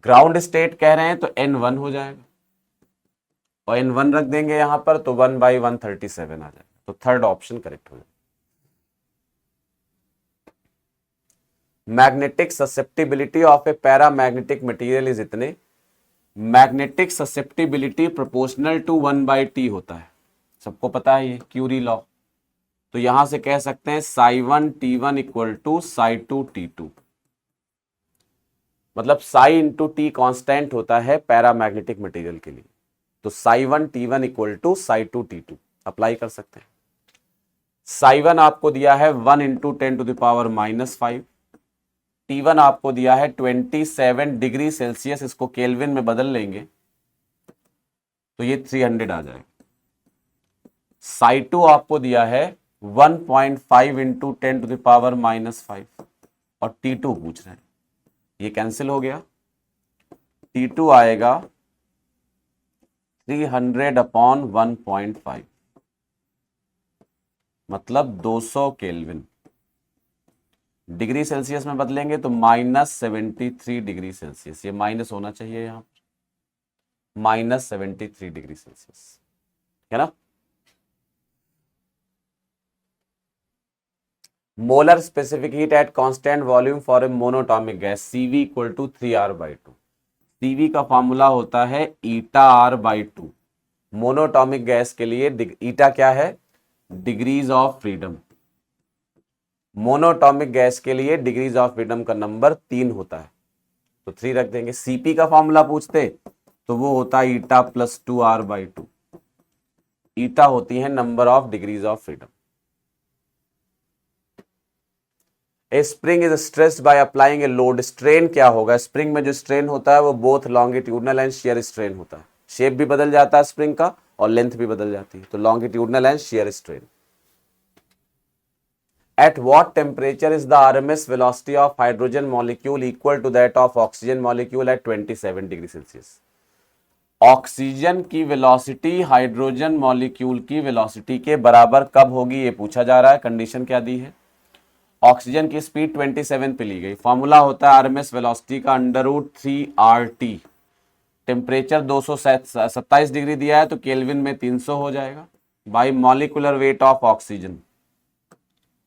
ग्राउंड स्टेट कह रहे हैं तो n1 हो जाएगा, और n1 रख देंगे यहां पर, तो 1/137 आ जाएगा, तो थर्ड ऑप्शन करेक्ट हो जाएगा। Magnetic susceptibility of a paramagnetic material is इतने, magnetic susceptibility proportional to 1/t होता है, सबको पता है ये क्यूरी लॉ। तो यहां से कह सकते हैं psi1 t1 equal to psi2 t2, मतलब साई इंटू टी कॉन्स्टेंट होता है पैरामैग्नेटिक मटेरियल के लिए, तो psi1 t1 equal to psi2 t2 apply कर सकते हैं। psi1 आपको दिया है 1 इंटू 10⁻⁻5, T1 आपको दिया है 27 डिग्री सेल्सियस, इसको केल्विन में बदल लेंगे तो ये 300 आ जाएगा। psi2 आपको दिया है 1.5 इंटू 10⁻⁻5, और T2 पूछ रहे हैं, ये कैंसिल हो गया, T2 आएगा 300/1.5 मतलब 200 केल्विन। डिग्री सेल्सियस में बदलेंगे तो -73 डिग्री सेल्सियस, ये माइनस होना चाहिए यहां पर, -73 डिग्री सेल्सियस, है ना। Molar specific heat at constant volume for a monatomic gas CV equal to 3R/2। CV का फॉर्मूला होता है ηR/2। मोनोटॉमिक गैस के लिए ईटा क्या है, degrees of freedom. Monoatomic gas के लिए डिग्रीज ऑफ फ्रीडम का नंबर 3 होता है, तो 3 रख देंगे। CP का फॉर्मूला पूछते तो वो होता है η+2R/2। ईटा होती है number of degrees of freedom. A spring is stressed by applying a load. Strain क्या होगा, स्प्रिंग में जो स्ट्रेन होता है वो both longitudinal and shear strain होता है। शेप भी बदल जाता है स्प्रिंग का और लेंथ भी बदल जाती है, तो longitudinal and shear strain. At what temperature is the RMS velocity of hydrogen molecule equal to that of oxygen molecule at 27 degree Celsius. Oxygen की वेलोसिटी हाइड्रोजन मॉलिक्यूल की वेलोसिटी के बराबर कब होगी, ये पूछा जा रहा है। कंडीशन क्या दी है, ऑक्सीजन की स्पीड 27 पे ली गई, फॉर्मूला होता है आरएमएस वेलोसिटी का √3RT। टेम्परेचर 227 डिग्री दिया है तो केल्विन में 300 हो जाएगा, by molecular weight of oxygen,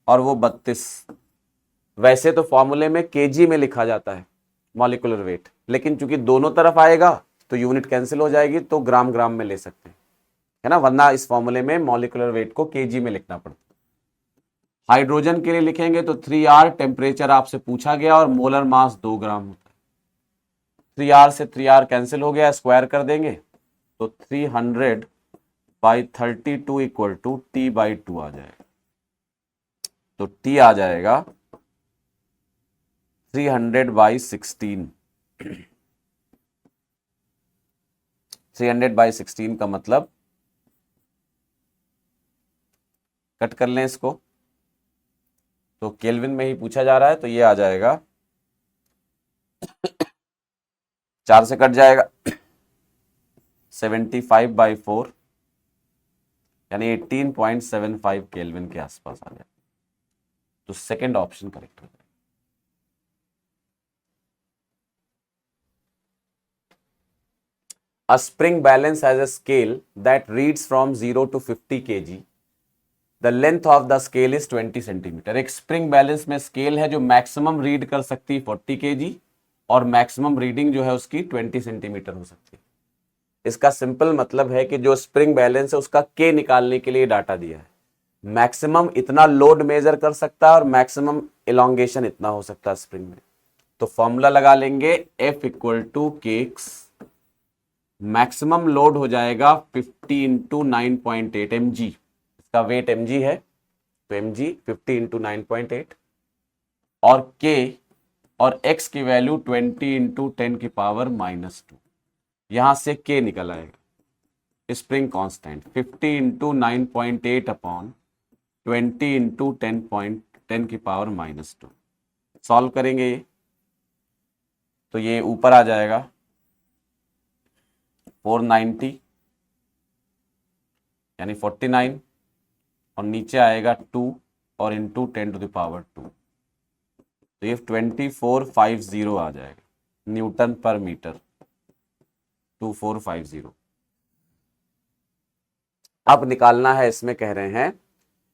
और वो 32। वैसे तो फॉर्मूले में केजी में लिखा जाता है मॉलिकुलर वेट, लेकिन चूंकि दोनों तरफ आएगा तो यूनिट कैंसिल हो जाएगी, तो ग्राम ग्राम में ले सकते हैं, है ना, वरना इस फॉर्मूले में मॉलिकुलर वेट को केजी में लिखना पड़ता है। हाइड्रोजन के लिए लिखेंगे तो 3R, टेम्परेचर आपसे पूछा गया, और मोलर मास 2 ग्राम होता है। 3R से 3R कैंसिल हो गया, स्क्वायर कर देंगे तो 300/32 इक्वल टू T/2 आ जाएगा, तो T आ जाएगा 300/16। 300/16 का मतलब, कट कर लें इसको, तो केल्विन में ही पूछा जा रहा है, तो ये आ जाएगा 4 से कट जाएगा 75/4 यानी 18.75 केल्विन के आसपास आ जाएगा, तो सेकंड ऑप्शन करेक्ट हो जाएगा। A spring balance has a scale that reads from 0 to 50 kg. The length of the scale is 20 centimetre. एक स्प्रिंग बैलेंस में स्केल है जो मैक्सिमम रीड कर सकती है 40 kg, और मैक्सिमम रीडिंग जो है उसकी 20 सेंटीमीटर हो सकती है। इसका सिंपल मतलब है कि जो स्प्रिंग बैलेंस है उसका के निकालने के लिए डाटा दिया है, मैक्सिमम इतना लोड मेजर कर सकता है और मैक्सिमम इलोंगेशन इतना हो सकता है स्प्रिंग में। तो फॉर्मूला लगा लेंगे F इक्वल टू के एक्स, मैक्सिमम लोड हो जाएगा 50 इंटू 9.8 mg, इसका वेट mg है तो mg 50 इंटू 9.8, और k और x की वैल्यू 20 इंटू 10 की पावर -2, यहां से k निकल आएगा spring constant 50 into 9.8 upon 20 into 10 की पावर -2। सॉल्व करेंगे ये तो ये ऊपर आ जाएगा 490 यानी 49, और नीचे आएगा 2 और इंटू 10 टू द पावर 2, तो ये 2450 आ जाएगा न्यूटन पर मीटर, 2450। अब निकालना है, इसमें कह रहे हैं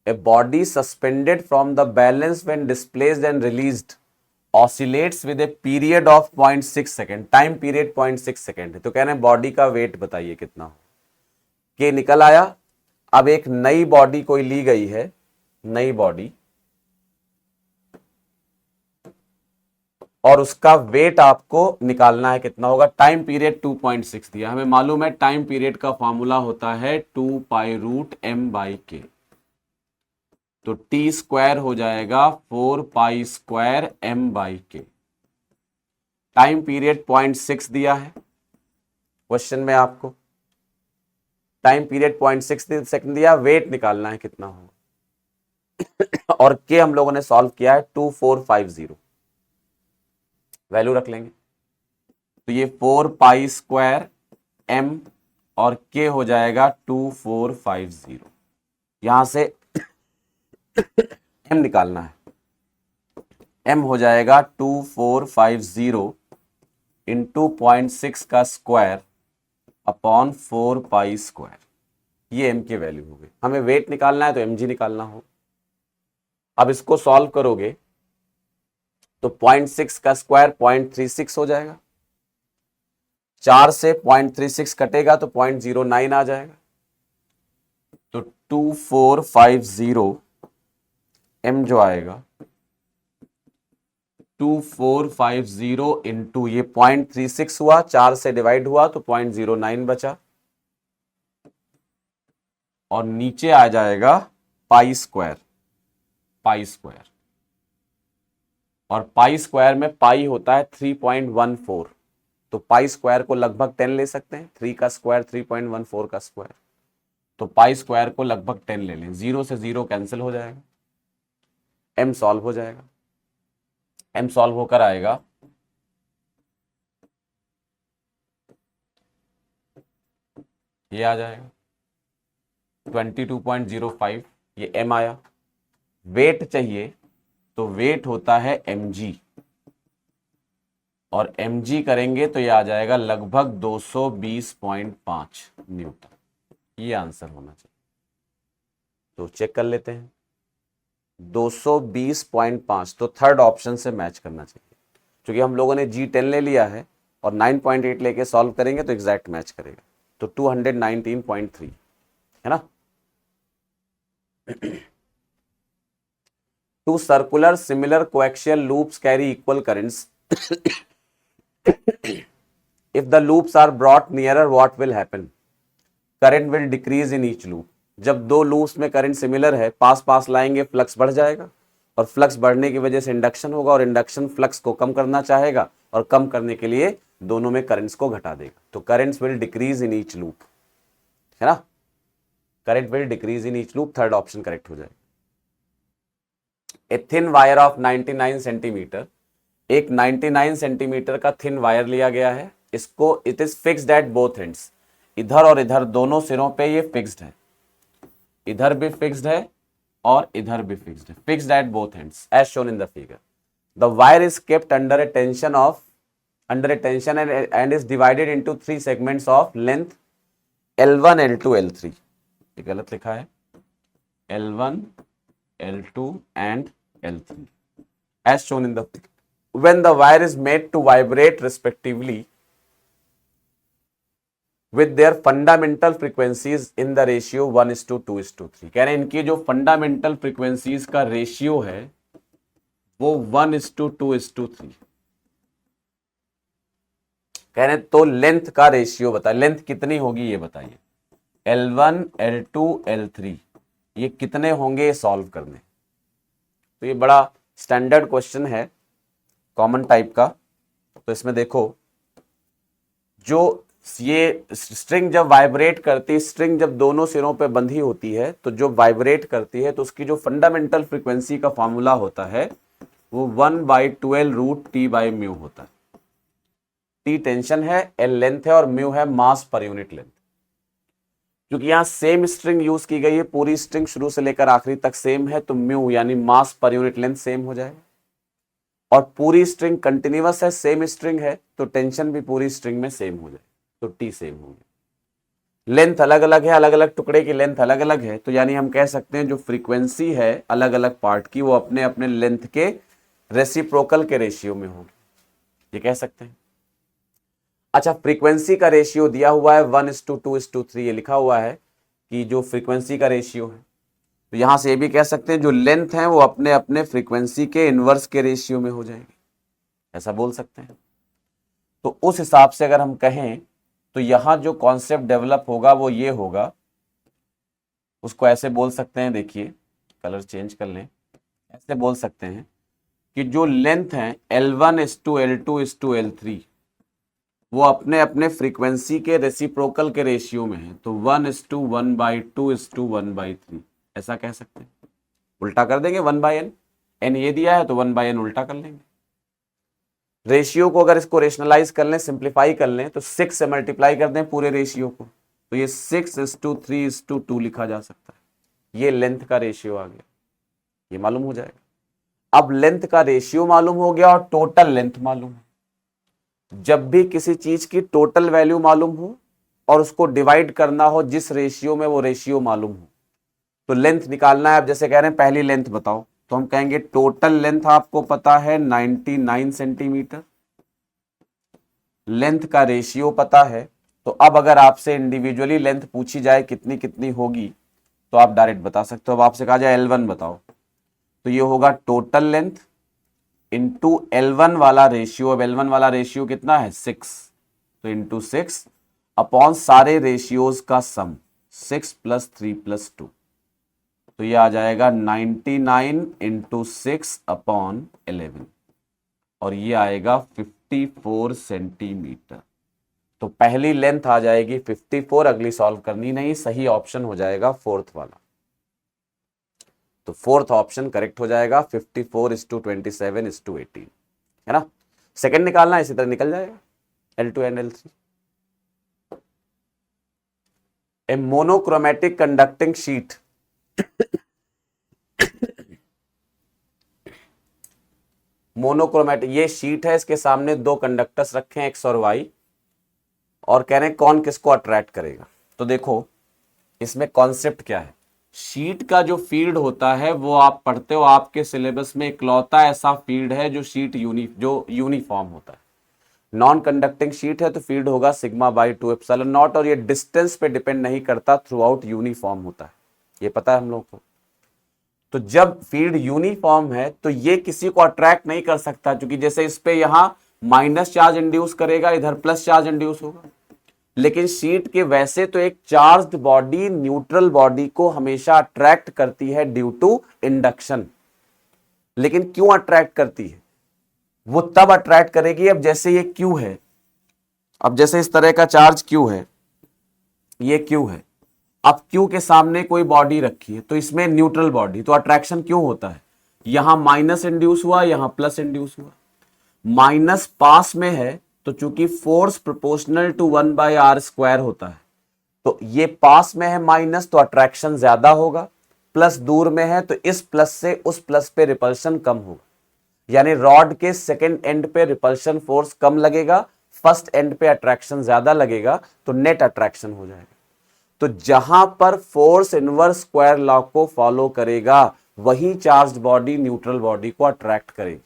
a body suspended from the balance when displaced and released oscillates with a period of 0.6 second, time period 0.6 second है, तो कह रहे हैं बॉडी का वेट बताइए कितना हो। के निकल आया। अब एक नई बॉडी कोई ली गई है, नई बॉडी, और उसका वेट आपको निकालना है कितना होगा। टाइम पीरियड 2.6 दिया, हमें मालूम है टाइम पीरियड का फॉर्मूला होता है 2 पाई रूट m बाई के, तो टी स्क्वायर हो जाएगा 4 पाई स्क्वायर m बाई के। टाइम पीरियड 0.6 दिया है क्वेश्चन में आपको, टाइम पीरियड 0.6 सेकंड दिया, वेट निकालना है कितना होगा और के हम लोगों ने सॉल्व किया है 2450, वैल्यू रख लेंगे तो ये 4 पाई स्क्वायर m और k हो जाएगा 2450, यहां से m निकालना है, m हो जाएगा 2450 इंटू 0.6 का स्क्वायर अपॉन 4 पाई स्क्वायर, ये m की वैल्यू हो गई। हमें वेट निकालना है तो mg निकालना हो। अब इसको सॉल्व करोगे तो 0.6 का स्क्वायर 0.36 हो जाएगा, 4 से 0.36 कटेगा तो 0.09 आ जाएगा, तो 2450 m जो आएगा 2450 इंटू ये 0.36 हुआ, 4 से डिवाइड हुआ तो 0.09 बचा, और नीचे आ जाएगा पाई स्क्वायर, पाई स्क्वायर, और पाई स्क्वायर में पाई होता है 3.14, तो पाई स्क्वायर को लगभग 10 ले सकते हैं, 3 का स्क्वायर 3.14 का स्क्वायर, तो पाई स्क्वायर को लगभग 10 ले लें, 0 से 0 कैंसिल हो जाएगा, m सॉल्व हो जाएगा, m सॉल्व होकर आएगा ये आ जाएगा 22.05, ये m आया। वेट चाहिए तो वेट होता है mg, और mg करेंगे तो ये आ जाएगा लगभग 220.5 न्यूटन, ये आंसर होना चाहिए। तो चेक कर लेते हैं 220.5, तो थर्ड ऑप्शन से मैच करना चाहिए, क्योंकि हम लोगों ने G10 ले लिया है और 9.8 लेके सॉल्व करेंगे तो एग्जैक्ट मैच करेगा, तो 219.3 है ना। Two circular similar coaxial loops carry equal currents. If the loops are brought nearer, what will happen? Current will decrease in each loop. जब दो लूप्स में करंट सिमिलर है, पास पास लाएंगे फ्लक्स बढ़ जाएगा, और फ्लक्स बढ़ने की वजह से इंडक्शन होगा, और इंडक्शन फ्लक्स को कम करना चाहेगा, और कम करने के लिए दोनों में करंट्स को घटा देगा, तो currents will decrease in each loop, है ना। Current will decrease in each loop, third option correct हो जाएगा। A thin wire of 99 centimetre, एक 99 सेंटीमीटर का थिन वायर लिया गया है, इसको it is fixed at both ends, इधर और इधर दोनों सिरों पे ये फिक्स्ड है, इधर भी फिक्स्ड है और इधर भी फिक्स्ड है, fixed at both ends as shown in the figure. The wire is kept under a tension and is divided into 3 segments of length L1, L2, L3, ये गलत लिखा है, L1, L2 and L3 as shown in the figure. When the wire is made to vibrate respectively with their fundamental frequencies in the ratio 1:2:3, कह रहे हैं इनकी जो fundamental frequencies का रेशियो है वो 1:2:3, कह रहे तो लेंथ का रेशियो बताइए, लेंथ कितनी होगी ये बताइए। L1 L2 L3 ये कितने होंगे सॉल्व करने। तो ये बड़ा स्टैंडर्ड क्वेश्चन है, कॉमन टाइप का। तो इसमें देखो, जो ये स्ट्रिंग जब वाइब्रेट करती है, स्ट्रिंग जब दोनों सिरों पे बंधी होती है, तो जो वाइब्रेट करती है तो उसकी जो फंडामेंटल फ्रीक्वेंसी का फॉर्मूला होता है वो 1/12√T/μ होता है। T टेंशन है, L लेंथ है और म्यू है मास पर यूनिट लेंथ। क्योंकि यहां सेम स्ट्रिंग यूज की गई है, पूरी स्ट्रिंग शुरू से लेकर आखिरी तक सेम है, तो म्यू यानी मास पर यूनिट लेंथ सेम हो जाएगा। और पूरी स्ट्रिंग कंटिन्यूअस है, सेम स्ट्रिंग है, तो टेंशन भी पूरी स्ट्रिंग में सेम हो जाए, तो टी सेम होगी। लेंथ अलग अलग है, अलग अलग टुकड़े की लेंथ अलग अलग है, तो यानी हम कह सकते हैं जो फ्रीक्वेंसी है अलग अलग पार्ट की वो अपने अपने लेंथ के रेसिप्रोकल के रेशियो में होगी, ये कह सकते हैं। अच्छा, फ्रीक्वेंसी का रेशियो दिया हुआ है 1:2:3, ये लिखा हुआ है कि जो फ्रीक्वेंसी का रेशियो है, तो यहां से ये भी कह सकते हैं जो लेंथ है वो अपने अपने फ्रीक्वेंसी के इनवर्स के रेशियो में हो जाएगी, ऐसा बोल सकते हैं। तो उस हिसाब से अगर हम कहें तो यहां जो कॉन्सेप्ट डेवलप होगा वो ये होगा, उसको ऐसे बोल सकते हैं, देखिए कलर चेंज कर लें, ऐसे बोल सकते हैं कि जो लेंथ है L1:L2:L3 वो अपने अपने फ्रीक्वेंसी के रेसिप्रोकल के रेशियो में है, तो 1:1/2:1/3 ऐसा कह सकते हैं। उल्टा कर देंगे 1/n, n ये दिया है तो 1/n उल्टा कर लेंगे। रेशियो को अगर इसको रेशनलाइज कर लें, सिंप्लीफाई कर लें, तो 6 से मल्टीप्लाई कर दें पूरे रेशियो को, तो ये 6:3:2 लिखा जा सकता है। ये लेंथ का रेशियो आ गया, ये मालूम हो जाएगा। अब लेंथ का रेशियो मालूम हो गया और टोटल लेंथ मालूम है। जब भी किसी चीज की टोटल वैल्यू मालूम हो और उसको डिवाइड करना हो जिस रेशियो में वो रेशियो मालूम हो, तो लेंथ निकालना है। अब जैसे कह रहे हैं पहली लेंथ बताओ, तो हम कहेंगे टोटल लेंथ आपको पता है 99 सेंटीमीटर, लेंथ का रेशियो पता है, तो अब अगर आपसे इंडिविजुअली लेंथ पूछी जाए कितनी कितनी होगी तो आप डायरेक्ट बता सकते हो। अब आपसे कहा जाए L1 बताओ, तो ये होगा टोटल लेंथ इंटू L1 वाला रेशियो। अब L1 वाला रेशियो कितना है 6, तो इंटू 6 अपॉन सारे रेशियोज का सम 6 + 3 + 2, तो ये आ जाएगा 99 इंटू 6/11 और ये आएगा 54 सेंटीमीटर। तो पहली लेंथ आ जाएगी 54, अगली सॉल्व करनी नहीं, सही ऑप्शन हो जाएगा फोर्थ वाला। तो फोर्थ ऑप्शन करेक्ट हो जाएगा 54:27:18, है ना। सेकंड निकालना है, इसी तरह निकल जाएगा L2 and L3। A monochromatic conducting sheet monochromatic ये शीट है, इसके सामने दो कंडक्टर्स रखे हैं X और Y, और कह रहे हैं कौन किसको अट्रैक्ट करेगा। तो देखो इसमें कॉन्सेप्ट क्या है, शीट का जो फील्ड होता है वो आप पढ़ते हो, आपके सिलेबस में इकलौता ऐसा फील्ड है जो यूनिफॉर्म होता है। नॉन कंडक्टिंग शीट है तो फील्ड होगा σ/2ε0, और ये डिस्टेंस पे डिपेंड नहीं करता, थ्रू आउट यूनिफॉर्म होता है, ये पता है हम लोग को। तो जब फील्ड यूनिफॉर्म है तो ये किसी को अट्रैक्ट नहीं कर सकता, क्योंकि जैसे इस पे यहां माइनस चार्ज इंड्यूस करेगा, इधर प्लस चार्ज इंड्यूस होगा। लेकिन शीट के वैसे तो एक चार्ज्ड बॉडी न्यूट्रल बॉडी को हमेशा अट्रैक्ट करती है ड्यू टू इंडक्शन। लेकिन क्यों अट्रैक्ट करती है, वो तब अट्रैक्ट करेगी अब जैसे ये Q है, अब जैसे इस तरह का चार्ज Q है, ये Q है, अब Q के सामने कोई बॉडी रखी है तो इसमें न्यूट्रल बॉडी, तो अट्रैक्शन क्यों होता है, यहां माइनस इंड्यूस हुआ, यहां प्लस इंड्यूस हुआ। माइनस पास में है तो चूंकि फोर्स प्रोपोर्शनल टू 1/r² होता है, तो ये पास में है माइनस तो अट्रैक्शन ज्यादा होगा, प्लस दूर में है तो इस प्लस से उस प्लस पे रिपल्शन कम होगा, यानी रॉड के सेकेंड एंड पे रिपल्शन फोर्स कम लगेगा, फर्स्ट एंड पे अट्रैक्शन ज्यादा लगेगा, तो नेट अट्रैक्शन हो जाएगा। तो जहां पर फोर्स इनवर्स स्क्वायर लॉ को फॉलो करेगा वही चार्ज्ड बॉडी न्यूट्रल बॉडी को अट्रैक्ट करेगी।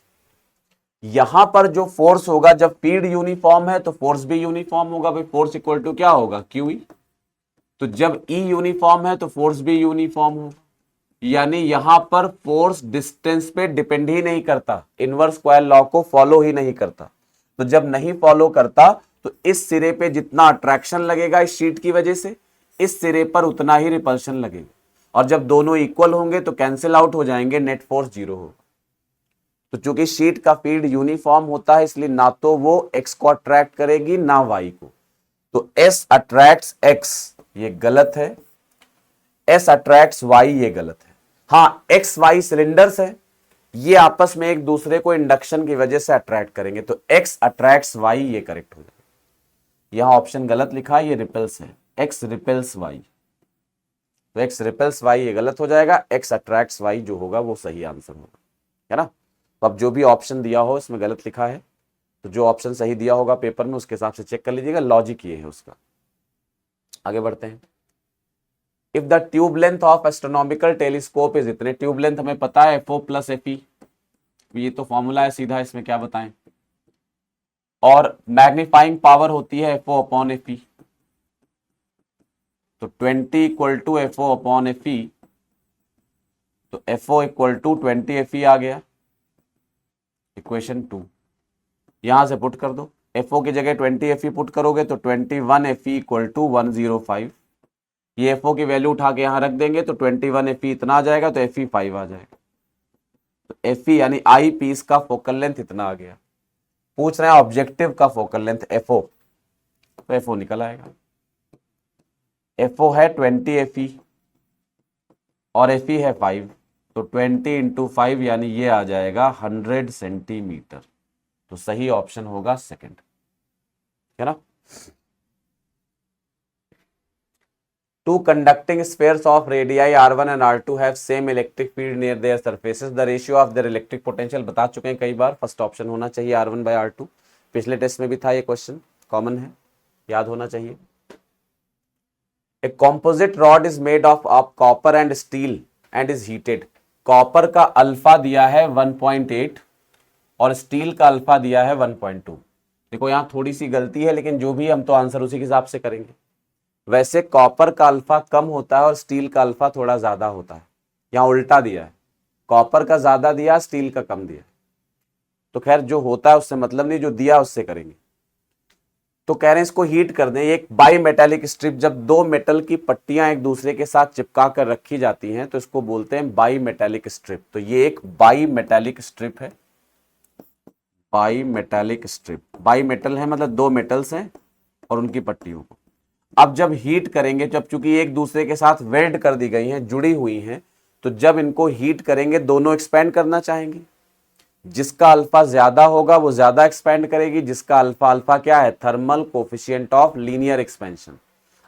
यहां पर जो फोर्स होगा, जब फील्ड यूनिफॉर्म है तो फोर्स भी यूनिफॉर्म होगा, भाई फोर्स इक्वल टू क्या होगा QE। तो जब E यूनिफॉर्म है तो फोर्स भी यूनिफॉर्म होगा, यानी यहां पर फोर्स डिस्टेंस पे डिपेंड ही नहीं करता, इनवर्स स्क्वायर लॉ को फॉलो ही नहीं करता। तो जब नहीं फॉलो करता तो इस सिरे पे जितना अट्रैक्शन लगेगा इस शीट की वजह से, इस सिरे पर उतना ही रिपल्शन लगेगा, और जब दोनों इक्वल होंगे तो कैंसिल आउट हो जाएंगे, नेट फोर्स 0 होगा। तो चूंकि शीट का फील्ड यूनिफॉर्म होता है इसलिए ना तो वो x को अट्रैक्ट करेगी ना y को, तो s अट्रैक्ट्स x, ये गलत है, s अट्रैक्ट्स y, ये गलत है। हाँ, x y सिलेंडर्स है, ये आपस में एक दूसरे को इंडक्शन की वजह से अट्रैक्ट करेंगे, तो x अट्रैक्ट्स y, ये करेक्ट हो जाएगा। यहां ऑप्शन गलत लिखा है, ये रिपल्स है, x रिपल्स y, तो x रिपल्स y ये गलत हो जाएगा, x अट्रैक्ट्स y जो होगा वो सही आंसर होगा, है ना। तो अब जो भी ऑप्शन दिया हो इसमें गलत लिखा है, तो जो ऑप्शन सही दिया होगा पेपर में उसके हिसाब से चेक कर लीजिएगा, लॉजिक ये है उसका। आगे बढ़ते हैं। If the tube length of astronomical telescope is, इतने ट्यूब लेंथ हमें पता है FO प्लस FE, ये तो फॉर्मूला है सीधा, इसमें क्या बताएं, और मैग्नीफाइंग पावर होती है FO अपॉन FE, तो 20 equal to FO upon FE, तो FO इक्वल टू 20 FE आ गया, इक्वेशन 2। यहां से पुट कर दो, FO की जगह 20 FE पुट करोगे तो 21 FE इक्वल टू 105, ये FO की वैल्यू उठा के यहां रख देंगे तो 21 FE इतना आ जाएगा, तो FE 5 आ जाएगा, तो FE यानी आई पीस का फोकल लेंथ इतना आ गया। पूछ रहे हैं ऑब्जेक्टिव का फोकल लेंथ FO, तो FO निकल आएगा, FO है 20 FE और FE है 5, तो 20 इंटू 5 यानी ये आ जाएगा 100 सेंटीमीटर, तो सही ऑप्शन होगा सेकंड, है ना। Two conducting spheres of radii r1 and r2 have same electric field near their surfaces. The ratio of their electric potential बता चुके हैं कई बार, फर्स्ट ऑप्शन होना चाहिए r1 by r2, पिछले टेस्ट में भी था ये क्वेश्चन, कॉमन है, याद होना चाहिए। A composite rod is made of copper and steel and is heated. Copper का अल्फा दिया है 1.8 और स्टील का अल्फा दिया है 1.2। देखो यहां थोड़ी सी गलती है, लेकिन जो भी हम तो आंसर उसी के हिसाब से करेंगे। वैसे कॉपर का अल्फा कम होता है और स्टील का अल्फा थोड़ा ज्यादा होता है, यहां उल्टा दिया है, कॉपर का ज्यादा दिया, स्टील का कम दिया, तो खैर जो होता है उससे मतलब नहीं, जो दिया उससे करेंगे। तो कह रहे हैं इसको हीट कर दें, एक बाई मेटालिक स्ट्रिप, जब दो मेटल की पट्टियां एक दूसरे के साथ चिपका कर रखी जाती हैं तो इसको बोलते हैं बाई मेटालिक स्ट्रिप, तो ये एक बाई मेटालिक स्ट्रिप है, by metallic strip, by metal है मतलब दो मेटल्स हैं और उनकी पट्टियों को अब जब हीट करेंगे, जब चूंकि एक दूसरे के साथ वेल्ड कर दी गई हैं, जुड़ी हुई हैं, तो जब इनको हीट करेंगे दोनों एक्सपेंड करना चाहेंगे, जिसका अल्फा ज्यादा होगा वो ज्यादा एक्सपेंड करेगी, जिसका अल्फा, अल्फा क्या है, thermal coefficient of linear expansion,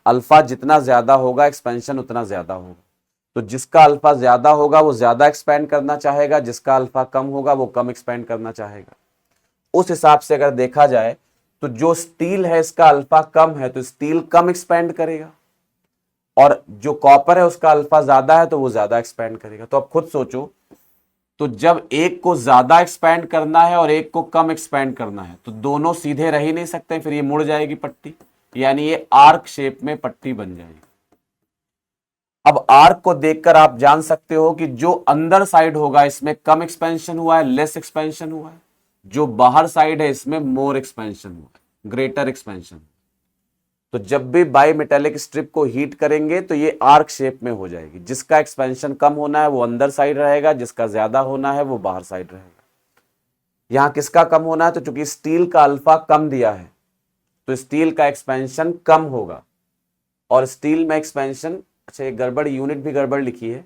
alpha जितना ज्यादा होगा एक्सपेंशन उतना ज्यादा होगा, तो जिसका अल्फा ज्यादा होगा वो ज्यादा एक्सपेंड करना चाहेगा, जिसका अल्फा कम होगा वो कम एक्सपेंड करना चाहेगा। उस हिसाब से अगर देखा जाए तो जो स्टील है इसका अल्फा कम है तो स्टील कम एक्सपेंड करेगा, और जो कॉपर है उसका अल्फा ज्यादा है तो वो ज्यादा एक्सपेंड करेगा। तो अब खुद सोचो, तो जब एक को ज्यादा एक्सपेंड करना है और एक को कम एक्सपेंड करना है तो दोनों सीधे रह ही नहीं सकते, फिर ये मुड़ जाएगी पट्टी, यानी ये आर्क शेप में पट्टी बन जाएगी। अब आर्क को देखकर आप जान सकते हो कि जो अंदर साइड होगा इसमें कम एक्सपेंशन हुआ है, लेस एक्सपेंशन हुआ है, जो बाहर साइड है इसमें मोर एक्सपेंशन हुआ है, ग्रेटर एक्सपेंशन। तो जब भी बाई मेटालिक स्ट्रिप को हीट करेंगे तो ये आर्क शेप में हो जाएगी, जिसका एक्सपेंशन कम होना है वो अंदर साइड रहेगा, जिसका ज्यादा होना है वो बाहर साइड रहेगा। यहां किसका कम होना है, तो चूंकि स्टील का अल्फा कम दिया है तो स्टील का एक्सपेंशन कम होगा, और स्टील में एक्सपेंशन, अच्छा ये गड़बड़, यूनिट भी गड़बड़ लिखी है,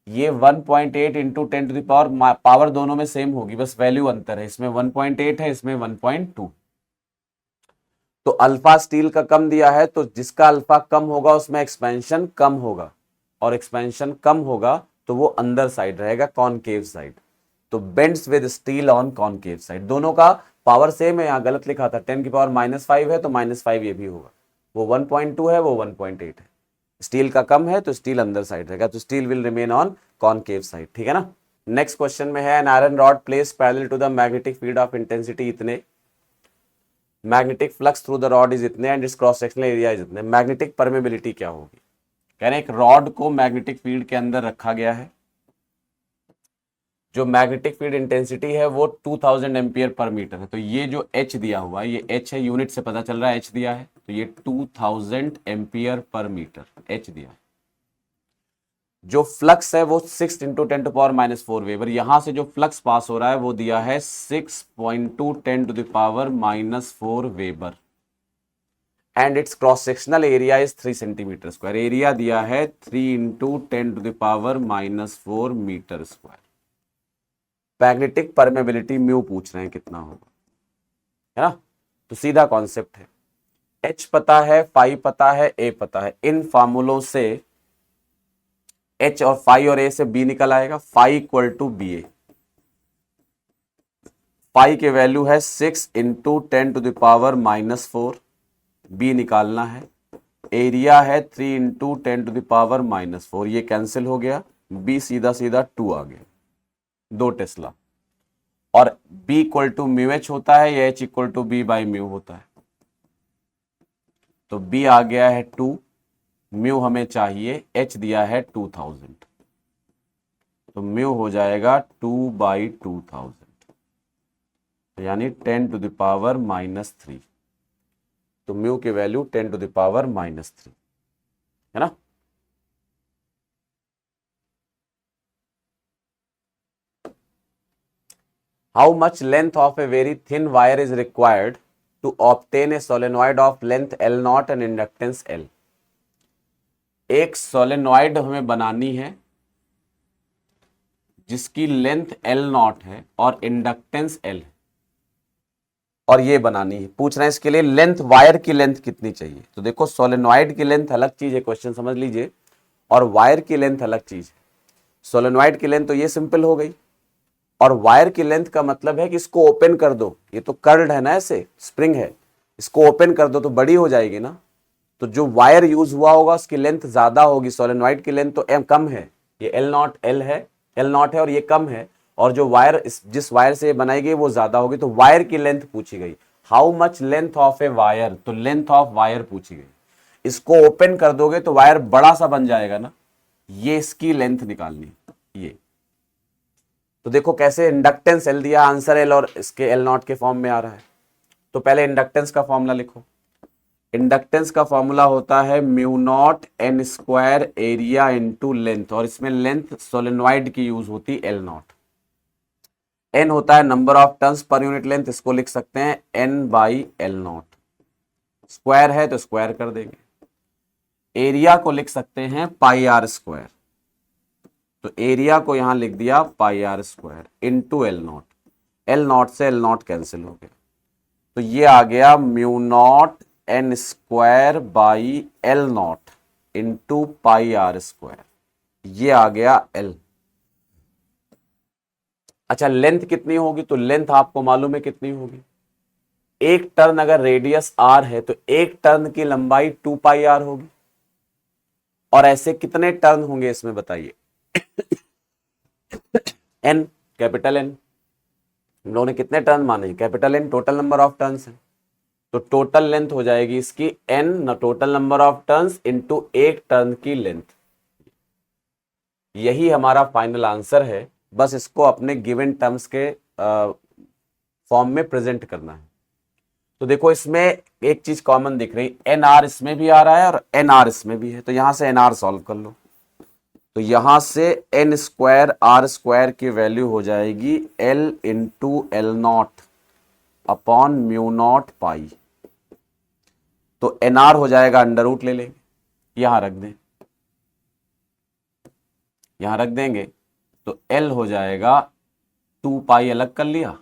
ये 1.8 into 10 to the power, power दोनों में सेम होगी, बस वैल्यू अंतर है, इसमें 1.8 है इसमें 1.2। तो अल्फा स्टील का कम दिया है तो जिसका अल्फा कम होगा उसमें एक्सपेंशन कम होगा, और एक्सपेंशन कम होगा तो वो अंदर साइड रहेगा, कॉनकेव साइड, तो bends with steel on concave side. दोनों का पावर सेम है, यहां गलत लिखा था, 10 की पावर -5 है तो -5 ये भी होगा, वो 1.2 है वो 1.8 है, स्टील का कम है तो स्टील अंदर साइड रहेगा, तो steel will remain on concave side, ठीक है ना। नेक्स्ट क्वेश्चन में है, an iron rod place parallel to the magnetic field of intensity इतने, magnetic flux through the rod is इतने and its cross sectional area is इतने, magnetic permeability क्या होगी। कह रहे हैं एक रॉड को मैग्नेटिक फील्ड के अंदर रखा गया है, जो मैग्नेटिक फील्ड इंटेंसिटी है वो 2000 एम्पियर पर मीटर है। तो ये जो H दिया हुआ है, ये H है, यूनिट से पता चल रहा है H दिया है, तो ये 2000 एम्पियर पर मीटर H दिया है। जो फ्लक्स है वो 6 इंटू 10⁻⁻4 वेबर, यहां से जो फ्लक्स पास हो रहा है वो दिया है 6.2 10⁻⁻4 weber, and its cross sectional area is 3 centimetre square. Area दिया है 3 into 10⁻⁻4 metre square. Magnetic permeability mu पूछ रहे हैं कितना होगा, है ना। तो सीधा कॉन्सेप्ट है, H पता है, फाई पता है, A पता है, इन फार्मूलों से H और फाई और A से B निकल आएगा। Phi equal to BA, phi के वैल्यू है 6 इंटू 10⁻⁻4, B निकालना है। एरिया है 3 इंटू 10⁻⁻4, ये कैंसिल हो गया, B सीधा सीधा 2 आ गया, 2 टेस्ला। और B equal to mu H होता है या H equal to B by mu होता है, तो B आ गया है 2, म्यू हमें चाहिए, H दिया है 2000, तो म्यू हो जाएगा 2/2000, यानी 10⁻⁻3। तो म्यू की वैल्यू 10⁻⁻3, है ना। How much length of a very thin wire is required to obtain a solenoid of length L0 and inductance L। एक सोलेनॉइड हमें बनानी है जिसकी लेंथ L0 है और इंडक्टेंस L है, और ये बनानी है। पूछ रहे हैं इसके लिए लेंथ, वायर की लेंथ कितनी चाहिए। तो देखो सोलेनॉइड की लेंथ अलग चीज है, क्वेश्चन समझ लीजिए, और वायर की लेंथ अलग चीज है। सोलेनॉइड की लेंथ तो ये सिंपल हो गई, और वायर की लेंथ का मतलब है कि इसको ओपन कर दो, ये तो कर्ल्ड है ना, ऐसे स्प्रिंग है, इसको ओपन कर दो तो बड़ी हो जाएगी ना। तो जो वायर यूज हुआ होगा उसकी लेंथ ज्यादा होगी, सोलेनॉइड की लेंथ तो कम है, ये L0 है और ये कम है, और जो वायर जिस वायर से बनाई गई वो ज्यादा होगी, तो वायर की लेंथ पूछी गई। How much length of a wire, तो लेंथ ऑफ वायर पूछी गई। इसको ओपन कर दोगे तो वायर बड़ा सा बन जाएगा ना, ये इसकी लेंथ निकालनी, ये। तो देखो कैसे इंडक्टेंस L दिया, आंसर L और इसके L0 के फॉर्म में आ रहा है। तो पहले इंडक्टेंस का फॉर्मूला लिखो। इंडक्टेंस का फॉर्मूला होता है mu naught N square area into length, और इसमें लेंथ सोलेनॉइड की यूज होती L0। N होता है number of turns per unit length, इसको लिख सकते हैं N/L0। स्क्वायर है तो स्क्वायर कर देंगे। एरिया को लिख सकते हैं πr², तो एरिया को यहां लिख दिया πr² इंटू L0। L0 से L0 कैंसिल हो गया, तो ये आ गया mu naught N square by L0 into πr², ये आ गया L। अच्छा लेंथ कितनी होगी, तो लेंथ आपको मालूम है कितनी होगी। एक टर्न अगर रेडियस r है तो एक टर्न की लंबाई 2πr होगी, और ऐसे कितने टर्न होंगे इसमें बताइए। n, कैपिटल N, हम लोगों ने कितने टर्न माने, capital N total number of turns है, तो टोटल लेंथ हो जाएगी इसकी n total number of turns into एक टर्न की लेंथ। यही हमारा फाइनल आंसर है, बस इसको अपने गिवन टर्म्स के फॉर्म में प्रेजेंट करना है। तो देखो इसमें एक चीज कॉमन दिख रही, NR इसमें भी आ रहा है और NR इसमें भी है, तो यहां से NR सॉल्व कर लो। तो यहां से N स्क्वायर R² की वैल्यू हो जाएगी L into L0 upon mu naught pi. तो NR हो जाएगा अंडर रूट ले लेंगे, यहां रख दें, यहां रख देंगे, तो L हो जाएगा 2π अलग कर लिया,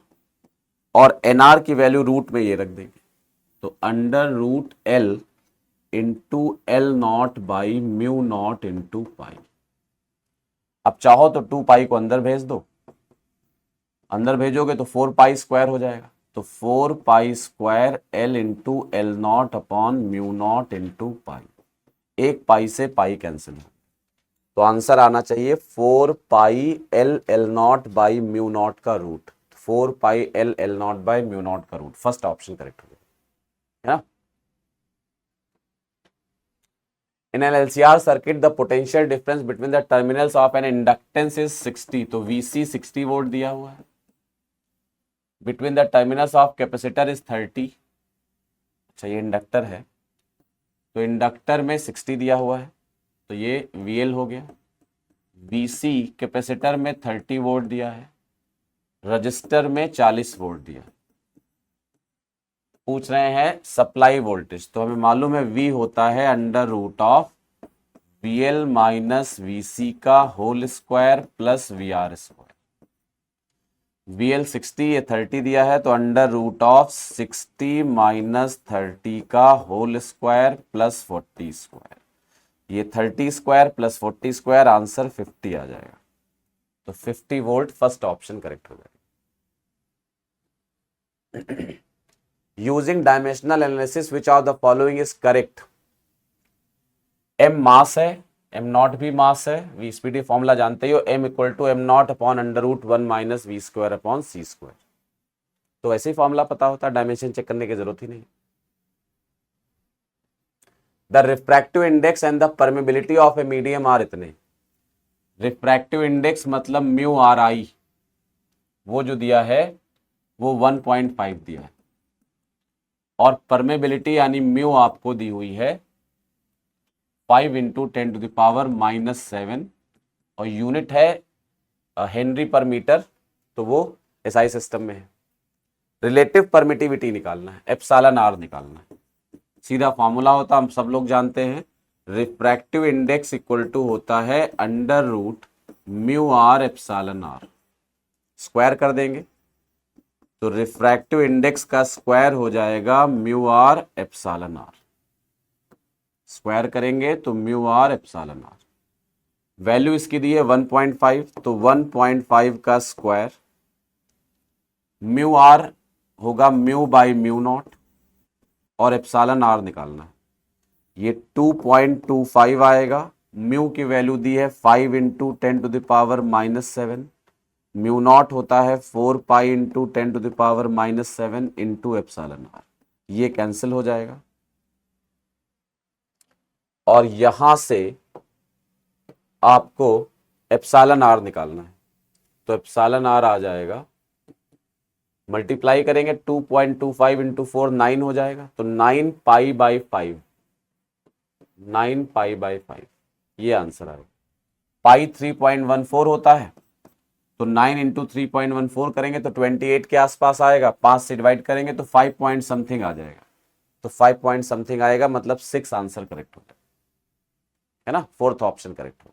और NR की वैल्यू रूट में ये रख देंगे, तो under root L into L0 by mu naught into pi. अब चाहो तो 2π को अंदर भेज दो, अंदर भेजोगे तो 4π² हो जाएगा, तो 4π² L into L0 upon mu naught into पाई। एक पाई से पाई कैंसिल हो, तो आंसर आना चाहिए 4πL L0 by mu naught का root, 4πL L0 by mu naught का रूट। फर्स्ट ऑप्शन करेक्ट हो गया, है ना। In an LCR circuit the potential difference between the terminals of an inductance is 60, तो VC 60 वोल्ट दिया हुआ है। Between the terminals of capacitor is 30, अच्छा ये इंडक्टर है तो इंडक्टर में 60 दिया हुआ है तो ये VL हो गया। VC कैपेसिटर में 30 वोल्ट दिया है, रजिस्टर में 40 वोल्ट दिया। पूछ रहे हैं सप्लाई वोल्टेज, तो हमें मालूम है V होता है under root of VL minus VC का whole square plus VR square. VL 60, ये 30 दिया है तो अंडर रूट ऑफ 60 माइनस 30 का होल स्क्वायर प्लस 40 स्क्वायर। ये 30 स्क्वायर प्लस 40 स्क्वायर, आंसर 50 आ जाएगा। तो 50 वोल्ट फर्स्ट ऑप्शन करेक्ट हो जाएगा। Using dimensional analysis which of the following is correct. M मास है, M नॉट भी मास है, V स्पीड फॉर्मूला जानते हो, M equal to M naught upon under root 1 minus V square upon C square. तो ऐसे ही formula पता होता है, डायमेंशन चेक करने की जरूरत ही नहीं। The refractive index and the permeability of a medium are इतने। रिफ्रैक्टिव इंडेक्स मतलब म्यू आर आई, वो जो दिया है वो 1.5 दिया है, और परमेबिलिटी यानी म्यू आपको दी हुई है 5 इंटू 10 टू द पावर -7, और यूनिट है हेनरी पर मीटर, तो वो SI सिस्टम में है। रिलेटिव परमिटिविटी निकालना है, एप्सिलॉन आर निकालना है। सीधा फॉर्मूला होता, हम सब लोग जानते हैं, रिफ्रैक्टिव इंडेक्स इक्वल टू होता है under root mu r epsilon r. Square कर देंगे तो रिफ्रैक्टिव इंडेक्स का स्क्वायर हो जाएगा mu r epsilon r. Square करेंगे तो mu r epsilon r. Value इसकी दी है 1.5, तो 1.5 का स्क्वायर, म्यू आर होगा म्यू बाई म्यू नॉट, और एप्सिलॉन आर निकालना है। ये 2.25 आएगा। म्यू की वैल्यू दी है 5 into 10 to the power -7, mu naught होता है 4 pi into 10 to the power -7 into epsilon r. ये कैंसिल हो जाएगा, और यहां से आपको एप्सिलॉन आर निकालना है, तो एप्सिलॉन आर आ जाएगा, मल्टीप्लाई करेंगे 2.25 इंटू 4 9 हो जाएगा, तो 9 पाई बाई 5, 9 पाई बाई 5, ये आंसर आएगा। पाई 3.14 होता है, तो 9 इंटू 3.14 करेंगे तो 28 के आसपास आएगा, 5 से डिवाइड करेंगे तो 5 पॉइंट समथिंग आ जाएगा, तो 5 पॉइंट समथिंग आएगा, मतलब 6 आंसर करेक्ट होगा, है ना, फोर्थ ऑप्शन करेक्ट होगा।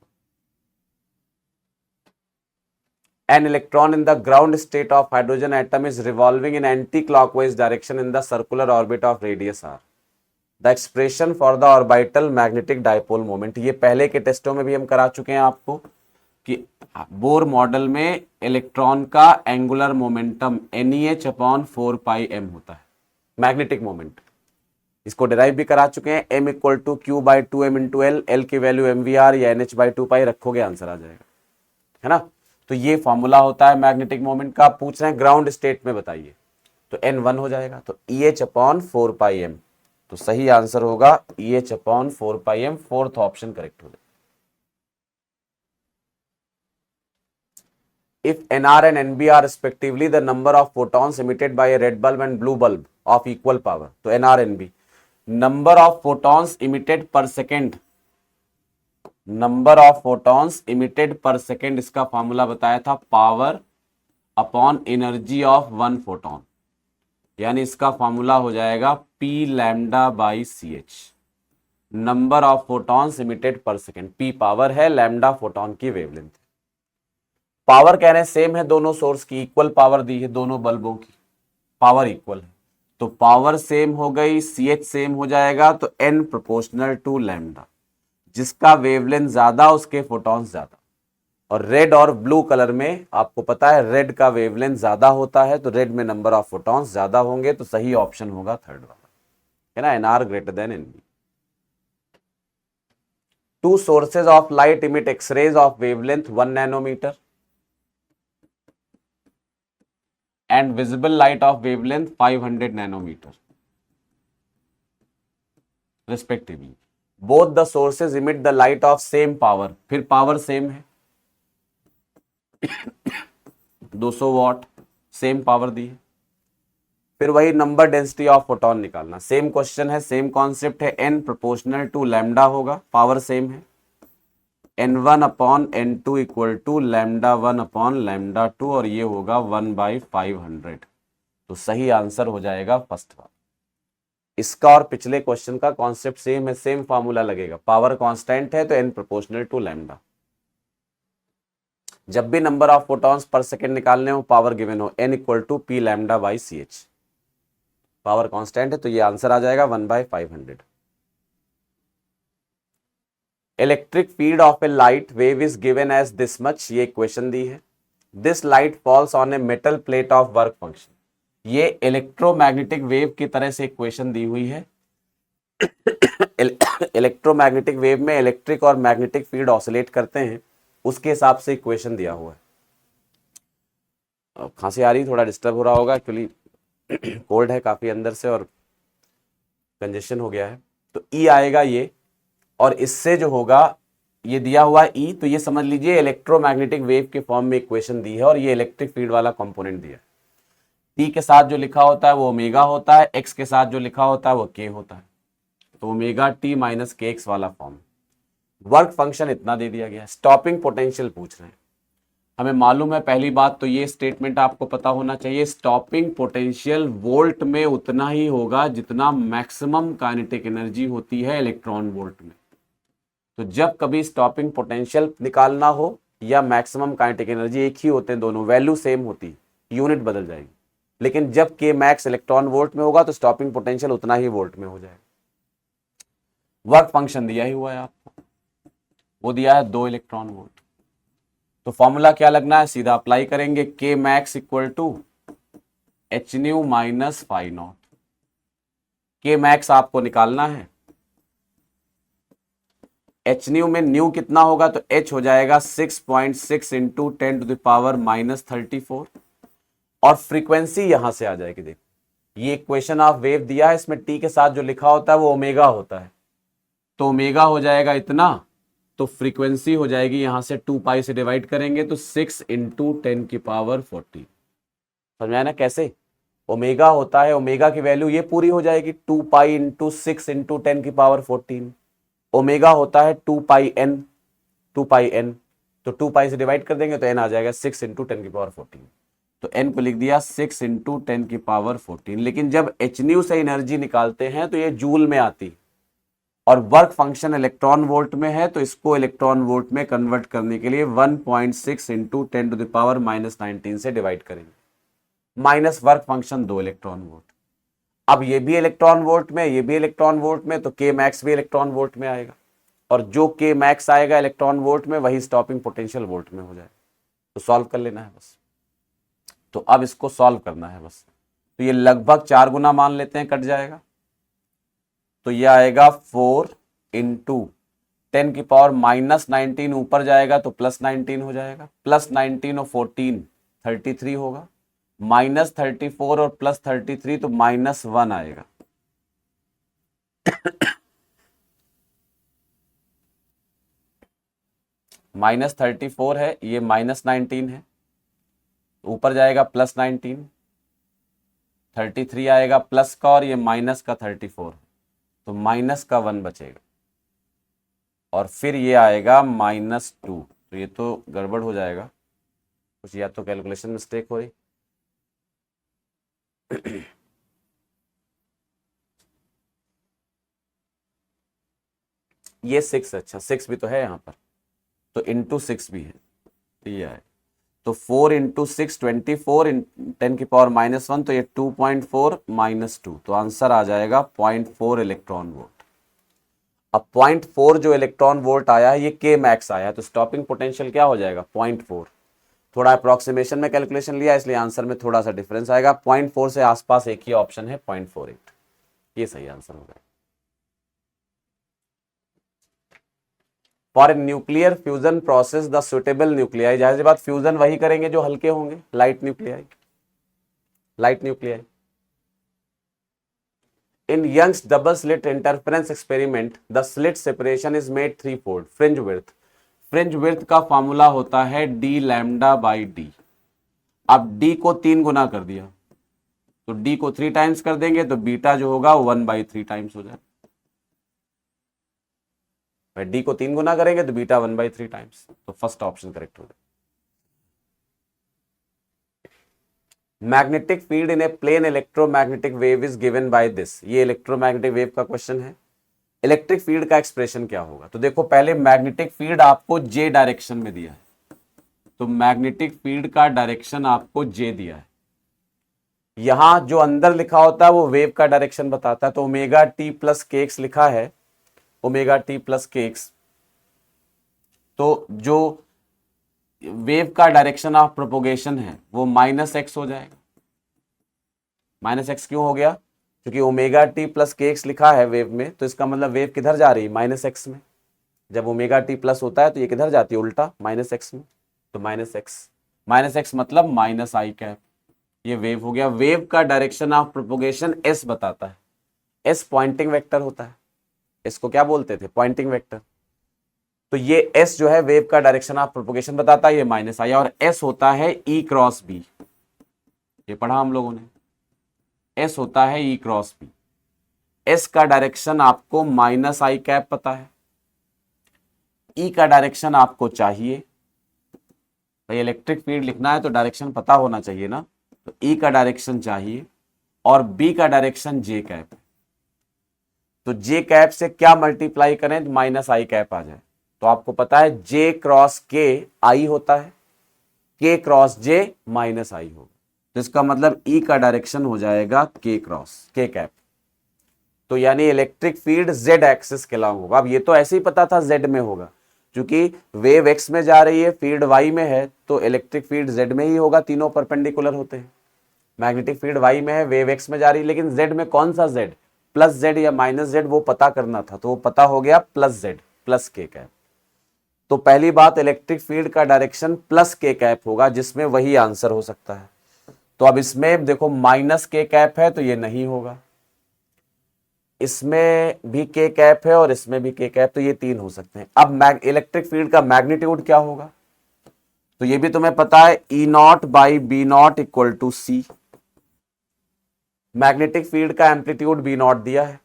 An electron in the ground state of hydrogen atom is revolving in anti-clockwise direction in the circular orbit of radius r. The expression for the orbital magnetic dipole moment, ये पहले के टेस्टों में भी हम करा चुके हैं आपको कि बोर मॉडल में इलेक्ट्रॉन का एंगुलर मोमेंटम NEH अपॉन 4 पाई m होता है, मैग्नेटिक मोमेंट। इसको डिराइव भी करा चुके हैं, m equal to q by 2m into l, l की वैल्यू mvr या NH बाई 2 पाई रखोगे आंसर आ जाएगा, है ना। तो ये फॉर्मूला होता है मैग्नेटिक मोमेंट का। पूछ रहे हैं ग्राउंड स्टेट में बताइए, तो N1 हो जाएगा, तो EH अपॉन 4 पाई m, तो सही आंसर होगा EH अपॉन 4 पाई m, फोर्थ ऑप्शन करेक्ट हो जाएगा। If NR and NB are respectively the number of photons emitted by a red bulb and blue bulb of equal power, तो NR NB number of photons emitted per second, number of photons emitted पर second, इसका formula बताया था power upon energy of one photon, यानी इसका formula हो जाएगा P lambda by CH। Number of photons emitted पर सेकेंड, P पावर है, लैम्डा फोटोन की वेवलेंथ। पावर कह रहे हैं सेम है, दोनों सोर्स की इक्वल पावर दी है, दोनों बल्बों की पावर इक्वल है, तो पावर सेम हो गई, CH सेम हो जाएगा, तो N प्रोपोर्शनल टू लैम्डा। जिसका वेवलेंथ ज्यादा उसके फोटॉन्स ज्यादा, और रेड और ब्लू कलर में आपको पता है रेड का वेवलेंथ ज्यादा होता है, तो रेड में नंबर ऑफ फोटॉन्स ज्यादा होंगे, तो सही ऑप्शन होगा थर्ड वाला, है ना, NR greater than NB। Two sources of light emit x rays of wavelength 1 nanometre and visible light of wavelength 500 nanometre respectively. Both the sources emit the light of same power, फिर power same है 200 watt, same power दी है। फिर वही number density of photon निकालना, same question है, same concept है, n proportional to lambda होगा, पावर सेम है, n1 upon n2 equal to lambda 1 upon lambda 2, और ये होगा 1/500। तो सही आंसर हो जाएगा फर्स्ट वाला। इसका और पिछले क्वेश्चन का कॉन्सेप्ट सेम है, सेम फॉर्मूला लगेगा, पावर कांस्टेंट है तो n प्रोपोर्शनल टू लैम्डा। जब भी नंबर ऑफ फोटॉन्स पर सेकंड निकालने हो, पावर गिवन हो, n equal to P lambda by C H, power constant है तो ये आंसर आ जाएगा 1/500। Electric field of a light wave is given as this much, ये इक्वेशन दी है। This light falls on a metal plate of work function, ये electromagnetic wave की तरह से इक्वेशन दी हुई है। इलेक्ट्रोमैग्नेटिक वेव में इलेक्ट्रिक और मैग्नेटिक फील्ड ऑसिलेट करते हैं, उसके हिसाब से इक्वेशन दिया हुआ है। खांसी आ रही, थोड़ा डिस्टर्ब हो रहा होगा, एक्चुअली कोल्ड है काफी अंदर से और कंजेशन हो गया है। तो ई आएगा ये, और इससे जो होगा ये दिया हुआ ई, तो ये समझ लीजिए इलेक्ट्रोमैग्नेटिक वेव के फॉर्म में इक्वेशन दी है, और ये इलेक्ट्रिक फील्ड वाला कंपोनेंट दिया है। टी के साथ जो लिखा होता है वो ओमेगा होता है, एक्स के साथ जो लिखा होता है वो के होता है, तो ओमेगा टी माइनस के एक्स वाला फॉर्म। वर्क फंक्शन इतना दे दिया गया। स्टॉपिंग पोटेंशियल पूछ रहे हैं, हमें मालूम है पहली बात तो ये स्टेटमेंट आपको पता होना चाहिए, स्टॉपिंग पोटेंशियल वोल्ट में उतना ही होगा जितना मैक्सिमम काइनेटिक एनर्जी होती है इलेक्ट्रॉन वोल्ट में। तो जब कभी स्टॉपिंग पोटेंशियल निकालना हो या मैक्सिमम काइनेटिक एनर्जी, एक ही होते हैं दोनों, वैल्यू सेम होती, यूनिट बदल जाएगी, लेकिन जब के मैक्स इलेक्ट्रॉन वोल्ट में होगा तो स्टॉपिंग पोटेंशियल उतना ही वोल्ट में हो जाएगा। वर्क फंक्शन दिया ही हुआ है आपको, वो दिया है 2 इलेक्ट्रॉन वोल्ट। तो फॉर्मूला क्या लगना है, सीधा अप्लाई करेंगे, K max equal to h nu minus phi naught. K max आपको निकालना है, एच न्यू में न्यू कितना होगा, तो एच हो जाएगा 6.6 into 10 to the power minus 34, और फ्रीक्वेंसी यहां से आ जाएगी। देखो ये इक्वेशन ऑफ वेव दिया है, इसमें टी के साथ जो लिखा होता है वो ओमेगा होता है, तो ओमेगा हो जाएगा इतना, तो फ्रीक्वेंसी हो जाएगी यहां से 2 पाई से डिवाइड करेंगे तो 6 इंटू 10 की पावर 14। समझ में आया ना कैसे, ओमेगा होता है, ओमेगा की वैल्यू ये पूरी हो जाएगी 2 पाई इंटू 6 इंटू 10 की पावर 14। ओमेगा होता है 2 पाई एन, 2 पाई एन, तो 2 पाई से डिवाइड कर देंगे तो एन आ जाएगा 6 इंटू 10 की पावर 14, तो एन को लिख दिया 6 इंटू 10 की पावर 14। लेकिन जब एच न्यू से एनर्जी निकालते हैं तो ये जूल में आती, और वर्क फंक्शन इलेक्ट्रॉन वोल्ट में है, तो इसको इलेक्ट्रॉन वोल्ट में कन्वर्ट करने के लिए 1.6 into 10 to the power minus 19 से डिवाइड करेंगे, minus work function 2 electron volt. अब ये भी इलेक्ट्रॉन वोल्ट में, ये भी इलेक्ट्रॉन वोल्ट में, तो के मैक्स भी इलेक्ट्रॉन वोल्ट में आएगा, और जो के मैक्स आएगा इलेक्ट्रॉन वोल्ट में वही स्टॉपिंग पोटेंशियल वोल्ट में हो जाएगा। तो सॉल्व कर लेना है बस। तो अब इसको सॉल्व करना है बस, तो ये लगभग 4 गुना मान लेते हैं, कट जाएगा, तो ये आएगा 4 इंटू 10 की पावर माइनस 19, ऊपर जाएगा तो प्लस 19 हो जाएगा, प्लस 19 और 14 33 होगा, माइनस 34 और प्लस 33 तो माइनस 1 आएगा। माइनस 34 है, ये माइनस 19 है, ऊपर जाएगा प्लस 19, 33 आएगा प्लस का, और ये माइनस का 34, तो माइनस का 1 बचेगा, और फिर ये आएगा -2, तो ये तो गड़बड़ हो जाएगा कुछ, या तो कैलकुलेशन मिस्टेक हो रही। ये 6, अच्छा 6 भी तो है यहाँ पर, तो इंटू 6 भी है, तो ये है, तो 4 इंटू 6 24 10 की पावर -1, तो ये 2.4 -2, तो आंसर आ जाएगा 0.4 इलेक्ट्रॉन वोल्ट। अब 0.4 जो इलेक्ट्रॉन वोल्ट आया है ये के मैक्स आया है, तो स्टॉपिंग पोटेंशियल क्या हो जाएगा 0.4। थोड़ा अप्रोक्सीमेशन में कैलकुलेशन लिया इसलिए आंसर में थोड़ा सा डिफरेंस आएगा, 0.4 से आसपास एक ही ऑप्शन है 0.48, ये सही आंसर होगा। For nuclear fusion process the suitable nuclei, जाहिर सी बात फ्यूजन वही करेंगे जो हल्के होंगे, light nuclei, light nuclei. In Young's double slit interference experiment, the slit separation is made threefold. Fringe width. Fringe width का फॉर्मूला होता है डी लैम्डा बाई डी। अब डी को 3 गुना कर दिया तो डी को 3 टाइम्स कर देंगे तो बीटा जो होगा 1/3 टाइम्स हो जाएगा। डी को 3 गुना करेंगे तो बीटा 1/3 टाइम्स, तो फर्स्ट ऑप्शन करेक्ट हो जाएगा। Magnetic field in a plane electromagnetic wave is given by this. ये इलेक्ट्रोमैग्नेटिक वेव का क्वेश्चन है। इलेक्ट्रिक फील्ड का एक्सप्रेशन क्या होगा? तो देखो पहले मैग्नेटिक फील्ड आपको जे डायरेक्शन में दिया है, तो मैग्नेटिक फील्ड का डायरेक्शन आपको जे दिया है। यहां जो अंदर लिखा होता है वो वेव का डायरेक्शन बताता है, तो ओमेगा टी प्लस के एक्स लिखा है, ओमेगा टी प्लस के एक्स। तो जो वेव का डायरेक्शन ऑफ प्रोपोगेशन है वो -x हो जाएगा। -x क्यों हो गया? क्योंकि ओमेगा टी प्लस के एक्स लिखा है वेव में, तो इसका मतलब वेव किधर जा रही है? -x में। जब ओमेगा टी प्लस होता है तो ये किधर जाती है? उल्टा -x में, तो -x मतलब -i कैप। ये वेव हो गया। वेव का डायरेक्शन ऑफ प्रोपोगेशन s बताता है। s पॉइंटिंग वेक्टर होता है। इसको क्या बोलते थे? Poynting vector. तो ये s जो है वेव का डायरेक्शन ऑफ प्रोपोगेशन बताता है, ये -i, और s होता है E क्रॉस B। ये पढ़ा हम लोगों ने, S होता है E क्रॉस B। S का डायरेक्शन आपको -i कैप पता है, E का डायरेक्शन आपको चाहिए। भाई इलेक्ट्रिक फील्ड लिखना है तो डायरेक्शन पता होना चाहिए ना, तो E का डायरेक्शन चाहिए और B का डायरेक्शन J कैप है। तो J कैप से क्या मल्टीप्लाई करें तो -i कैप आ जाए। तो आपको पता है J क्रॉस K I होता है, K क्रॉस J -i होगा, तो इसका मतलब E का डायरेक्शन हो जाएगा K क्रॉस K कैप। तो यानी इलेक्ट्रिक फील्ड Z एक्सिस के अलोंग होगा। अब ये तो ऐसे ही पता था Z में होगा, क्योंकि वेव x में जा रही है, फील्ड y में है, तो इलेक्ट्रिक फील्ड z में ही होगा, तीनों परपेंडिकुलर होते हैं। मैग्नेटिक फील्ड y में है, वेव x में जा रही है, लेकिन z में कौन सा z? प्लस z या माइनस z, वो पता करना था, तो वो पता हो गया plus z plus k cap. तो पहली बात, इलेक्ट्रिक फील्ड का डायरेक्शन प्लस k कैप होगा, जिसमें वही आंसर हो सकता है। तो अब इसमें देखो -k कैप है तो ये नहीं होगा, इसमें भी k कैप है और इसमें भी k कैप, तो ये 3 हो सकते हैं। अब इलेक्ट्रिक फील्ड का मैग्नीट्यूड क्या होगा? तो ये भी तुम्हें पता है, E0 by B0 equal to C। Magnetic field का एम्पलीट्यूड B0 दिया है,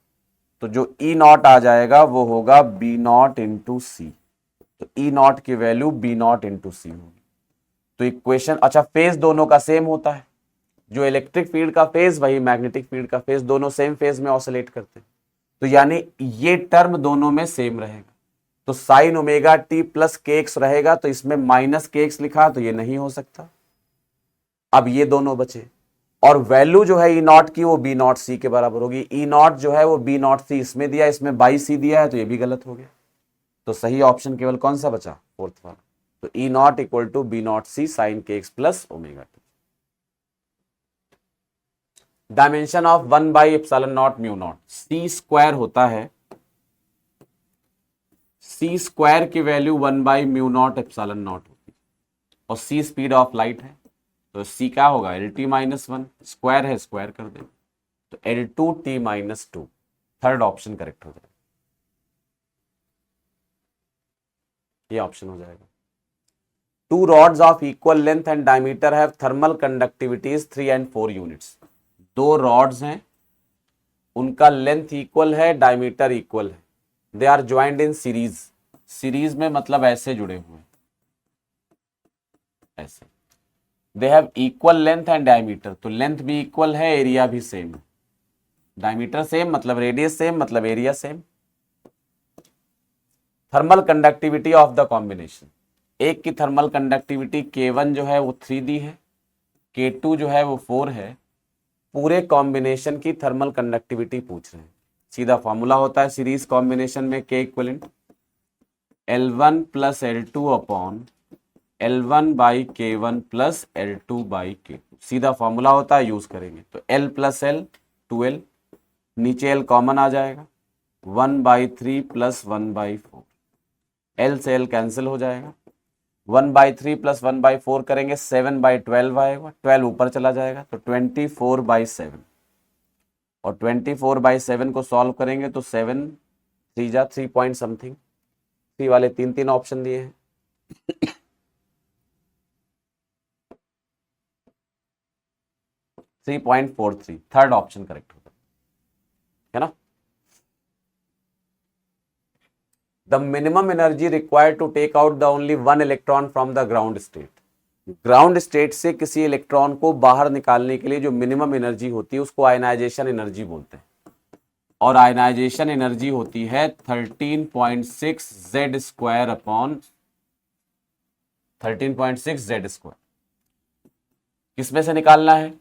तो जो E0 आ जाएगा वो होगा B0 इंटू C। तो E0 की वैल्यू B0 इंटू C होगी। तो इक्वेशन, अच्छा फेज दोनों का सेम होता है, जो इलेक्ट्रिक फील्ड का फेज वही मैग्नेटिक फील्ड का फेज, दोनों सेम फेज में ऑसिलेट करते हैं, तो यानी ये टर्म दोनों में सेम रहेगा। तो साइन ओमेगा टी प्लस के एक्स रहेगा, तो इसमें -kx लिखा, तो ये नहीं हो सकता। अब ये दोनों बचे, और वैल्यू जो है E0 की वो B0 C के बराबर होगी। E0 जो है वो B0 C इसमें दिया, इसमें बाई C दिया है, तो ये भी गलत हो गया। तो सही ऑप्शन केवल कौन सा बचा? फोर्थ वाला। तो E0 equal to B0 C sine k x plus omega t. Dimension of 1/ε0 μ0, C square होता है, C स्क्वायर की वैल्यू 1/μ0 ε0 होती है, और C स्पीड ऑफ लाइट है, तो C क्या होगा? LT -1, स्क्वायर है स्क्वायर कर दे, तो L2T -2। थर्ड ऑप्शन करेक्ट हो जाएगा, ये ऑप्शन हो जाएगा। 2 rods of equal length and diameter have thermal conductivities 3 and 4 units। 2 rods हैं, उनका लेंथ इक्वल है, डायमीटर इक्वल है, they are joined in series. Series में मतलब ऐसे जुड़े हुए, ऐसे। They have equal length and diameter, तो लेंथ भी इक्वल है, एरिया भी सेम है। डायमीटर सेम मतलब रेडियस सेम मतलब area same. Thermal conductivity of the combination, एक की थर्मल कंडक्टिविटी K1 जो है वो 3 दी है, K2 जो है वो 4 है। पूरे कॉम्बिनेशन की थर्मल कंडक्टिविटी पूछ रहे हैं। सीधा फॉर्मूला होता है सीरीज कॉम्बिनेशन में, K equivalent L1 plus L2 upon L1 by K1 plus L2 by K2। सीधा फॉर्मूला होता है, यूज करेंगे। तो L प्लस L 2L, नीचे L कॉमन आ जाएगा, 1/3 प्लस 1/4, L से L कैंसिल हो जाएगा। 1/3 प्लस 1/4 करेंगे, 7/12 आएगा, 12 ऊपर चला जाएगा, तो 24/7। और 24/7 को सॉल्व करेंगे तो 7 3 जा 3 पॉइंट समथिंग, 3 वाले 3 ऑप्शन दिए हैं। थ्री 3.43 थर्ड ऑप्शन करेक्ट होगा, है ना। The minimum energy required to take out the only one electron from the ground state. Ground state से किसी इलेक्ट्रॉन को बाहर निकालने के लिए जो मिनिमम एनर्जी होती है उसको आयनाइजेशन एनर्जी बोलते हैं, और आयनाइजेशन एनर्जी होती है 13.6 Z square upon 13.6 Z square. किसमें से निकालना है?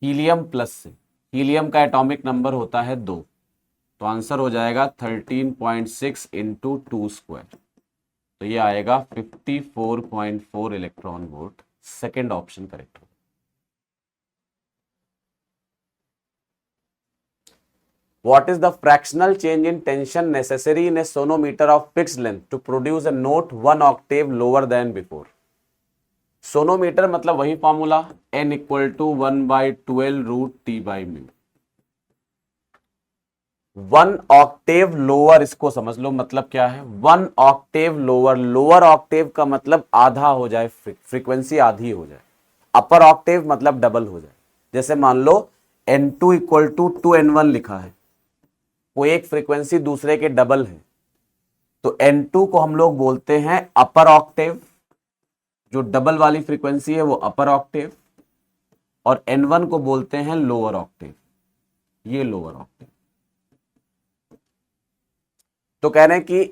हीलियम प्लस से। हीलियम का एटॉमिक नंबर होता है 2, तो आंसर हो जाएगा 13.6 इंटू 2 स्क्वायर, तो ये आएगा 54.4 electron volt. Second option correct होगा। What is the fractional change in tension necessary in a sonometer of fixed length to produce a note 1 octave lower than before? Sonometer मतलब वही formula n = 1/12√T/μ। 1 Octave lower, इसको समझ लो मतलब क्या है। 1 Octave lower, lower Octave का मतलब आधा हो जाए, फ्रीक्वेंसी आधी हो जाए। अपर ऑक्टेव मतलब डबल हो जाए। जैसे मान लो n2 = 2n1 लिखा है, वो एक फ्रीक्वेंसी दूसरे के डबल है, तो n2 को हम लोग बोलते हैं अपर ऑक्टेव, जो डबल वाली फ्रीक्वेंसी है वो अपर ऑक्टेव, और n1 को बोलते हैं लोअर ऑक्टेव, ये लोअर ऑक्टेव। तो कह रहे हैं कि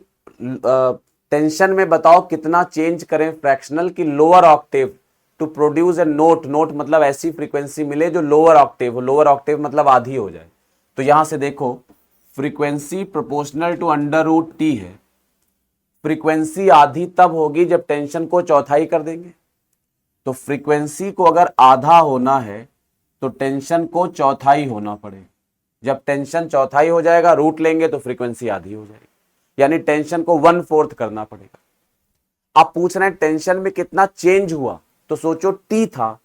टेंशन में बताओ कितना चेंज करें फ्रैक्शनल की lower octave to produce a note, note मतलब ऐसी फ्रीक्वेंसी मिले जो लोअर ऑक्टेव हो, लोअर ऑक्टेव मतलब आधी हो जाए। तो यहां से देखो फ्रीक्वेंसी प्रोपोर्शनल टू √T है, फ्रीक्वेंसी आधी तब होगी जब टेंशन को चौथाई कर देंगे। तो फ्रीक्वेंसी को अगर आधा होना है तो टेंशन को चौथाई होना पड़ेगा। जब टेंशन चौथाई हो जाएगा, रूट लेंगे तो फ्रीक्वेंसी आधी हो जाएगी, यानी टेंशन को 1/4 करना पड़ेगा। आप पूछ रहे हैं टेंशन में कितना चेंज हुआ, तो सोचो T था,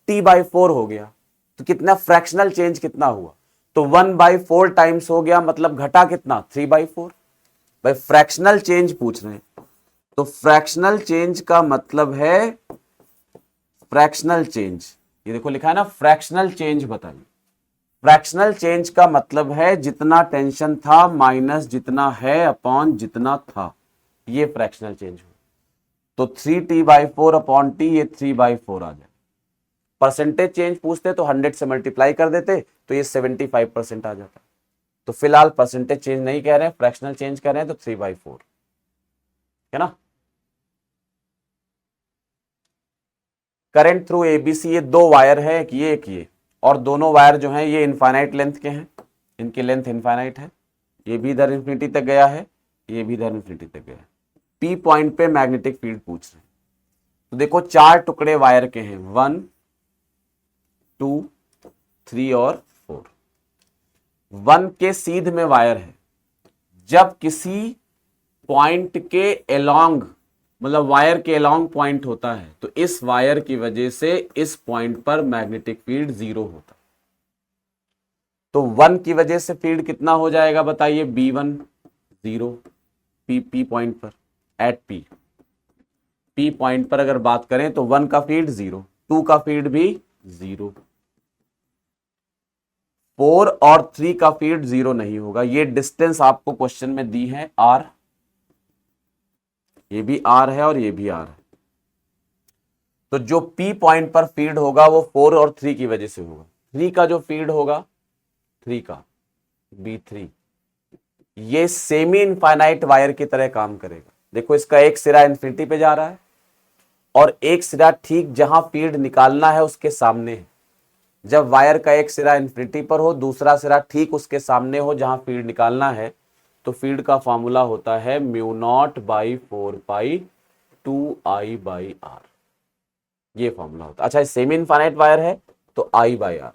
T/4 हो गया, तो कितना फ्रैक्शनल चेंज कितना हुआ, तो 1/4 टाइम्स हो गया, मतलब घटा कितना 3/4। भाई फ्रैक्शनल चेंज पूछ रहे हैं, तो फ्रैक्शनल चेंज का मतलब है फ्रैक्शनल चेंज, ये देखो लिखा है ना फ्रैक्शनल चेंज, बताइए। फ्रैक्शनल चेंज का मतलब है जितना टेंशन था माइनस जितना है अपॉन जितना था, ये फ्रैक्शनल चेंज हुआ। तो 3T/4 अपॉन T, ये 3/4 आ जाए। परसेंटेज चेंज पूछते तो 100 से मल्टीप्लाई कर देते तो ये 75% आ जाता। तो फिलहाल परसेंटेज चेंज नहीं कह रहे हैं, फ्रैक्शनल चेंज कह रहे हैं, तो 3/4 है ना। करंट थ्रू एबीसी, ये 2 वायर है, एक ये, और दोनों वायर जो हैं ये इनफाइनाइट लेंथ के हैं, इनकी लेंथ इनफाइनाइट है, ये भी इधर इंफिनिटी तक गया है, ये भी इधर इंफिनिटी तक गया है। पी पॉइंट पे मैग्नेटिक फील्ड पूछ रहे हैं, तो देखो 4 टुकड़े वायर के हैं, 1 2 3 और 4। 1 के सीध में वायर है, जब किसी पॉइंट के अलोंग, मतलब वायर के अलोंग पॉइंट होता है, तो इस वायर की वजह से इस पॉइंट पर मैग्नेटिक फील्ड 0 होता है। तो 1 की वजह से फील्ड कितना हो जाएगा बताइए, B1 0, P पॉइंट पर, एट P पॉइंट पर अगर बात करें तो 1 का फील्ड 0, 2 का फील्ड भी 0, 4 और 3 का फील्ड 0 नहीं होगा। ये डिस्टेंस आपको क्वेश्चन में दी है R, ये भी R है और ये भी R है। तो जो P पॉइंट पर फील्ड होगा वो 4 और 3 की वजह से होगा। 3 का जो फील्ड होगा, 3 का B3, ये सेमी इनफाइनाइट वायर की तरह काम करेगा। देखो इसका एक सिरा इन्फिनिटी पे जा रहा है और एक सिरा ठीक जहां फील्ड निकालना है उसके सामने है। जब वायर का एक सिरा इन्फिनिटी पर हो, दूसरा सिरा ठीक उसके सामने हो जहां फील्ड निकालना है, तो फील्ड का फॉर्मूला होता है μ0/4π 2I/r, ये फॉर्मूला होता है। अच्छा, सेमी इनफाइनाइट वायर है तो I/r,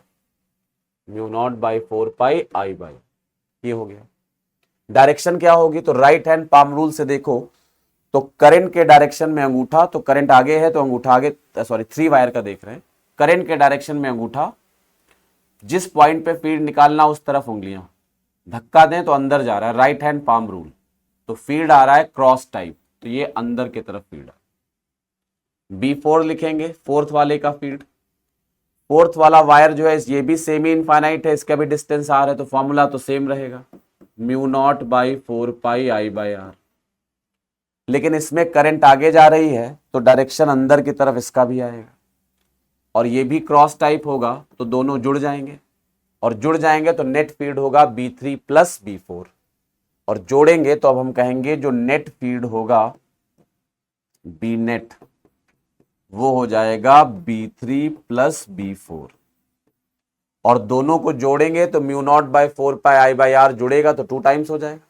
μ0/4π I/r, ये हो गया। डायरेक्शन क्या होगी, तो राइट हैंड पाम रूल से देखो, तो करंट के डायरेक्शन में अंगूठा, तो करंट आगे है तो अंगूठा आगे, सॉरी 3 वायर का देख रहे हैं, करंट के डायरेक्शन में अंगूठा, जिस पॉइंट पे फीड निकालना उस तरफ उंगलियां, धक्का दें तो अंदर जा रहा है, राइट हैंड पाम रूल, तो फीड आ रहा है क्रॉस टाइप, तो ये अंदर की तरफ फीड है। B4 लिखेंगे, फोर्थ वाले का फीड। फोर्थ वाला वायर जो है ये भी सेमी इनफाइनाइट है, इसका भी डिस्टेंस आर है, तो फॉर्मूला तो सेम रहेगा, μ0/4πI/r। लेकिन इसमें करंट आगे जा रही है तो डायरेक्शन अंदर की तरफ इसका भी आएगा, और ये भी क्रॉस टाइप होगा तो दोनों जुड़ जाएंगे, और जुड़ जाएंगे तो नेट फीड होगा B3 प्लस B4, और जोड़ेंगे तो अब हम कहेंगे जो नेट फीड होगा बी नेट वो हो जाएगा B3 प्लस B4, और दोनों को जोड़ेंगे तो μ0/4πI/r जुड़ेगा तो 2 टाइम्स हो जाएगा।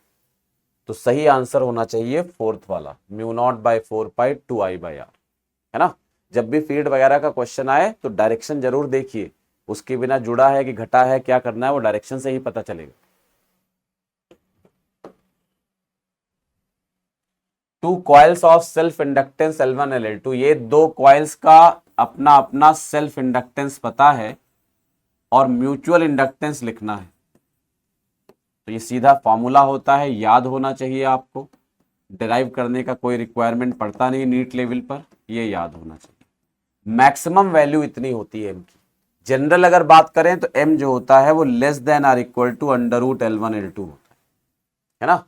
तो सही आंसर होना चाहिए फोर्थ वाला, μ0/4π2I/r, है ना। जब भी फीड वगैरह का क्वेश्चन आए तो डायरेक्शन जरूर देखिए, उसके बिना जुड़ा है कि घटा है, क्या करना है वो डायरेक्शन से ही पता चलेगा। 2 coils of self inductance L1 L2, ये 2 कॉइल्स का अपना अपना सेल्फ इंडक्टेंस पता है और म्यूचुअल इंडक्टेंस लिखना है, तो ये सीधा फॉर्मूला होता है, याद होना चाहिए आपको, डिराइव करने का कोई रिक्वायरमेंट पड़ता नहीं नीट लेवल पर, ये याद होना चाहिए। मैक्सिमम वैल्यू इतनी होती है एम की। जनरल अगर बात करें तो एम जो होता है वो less than or equal to √L1 L2 होता है ना।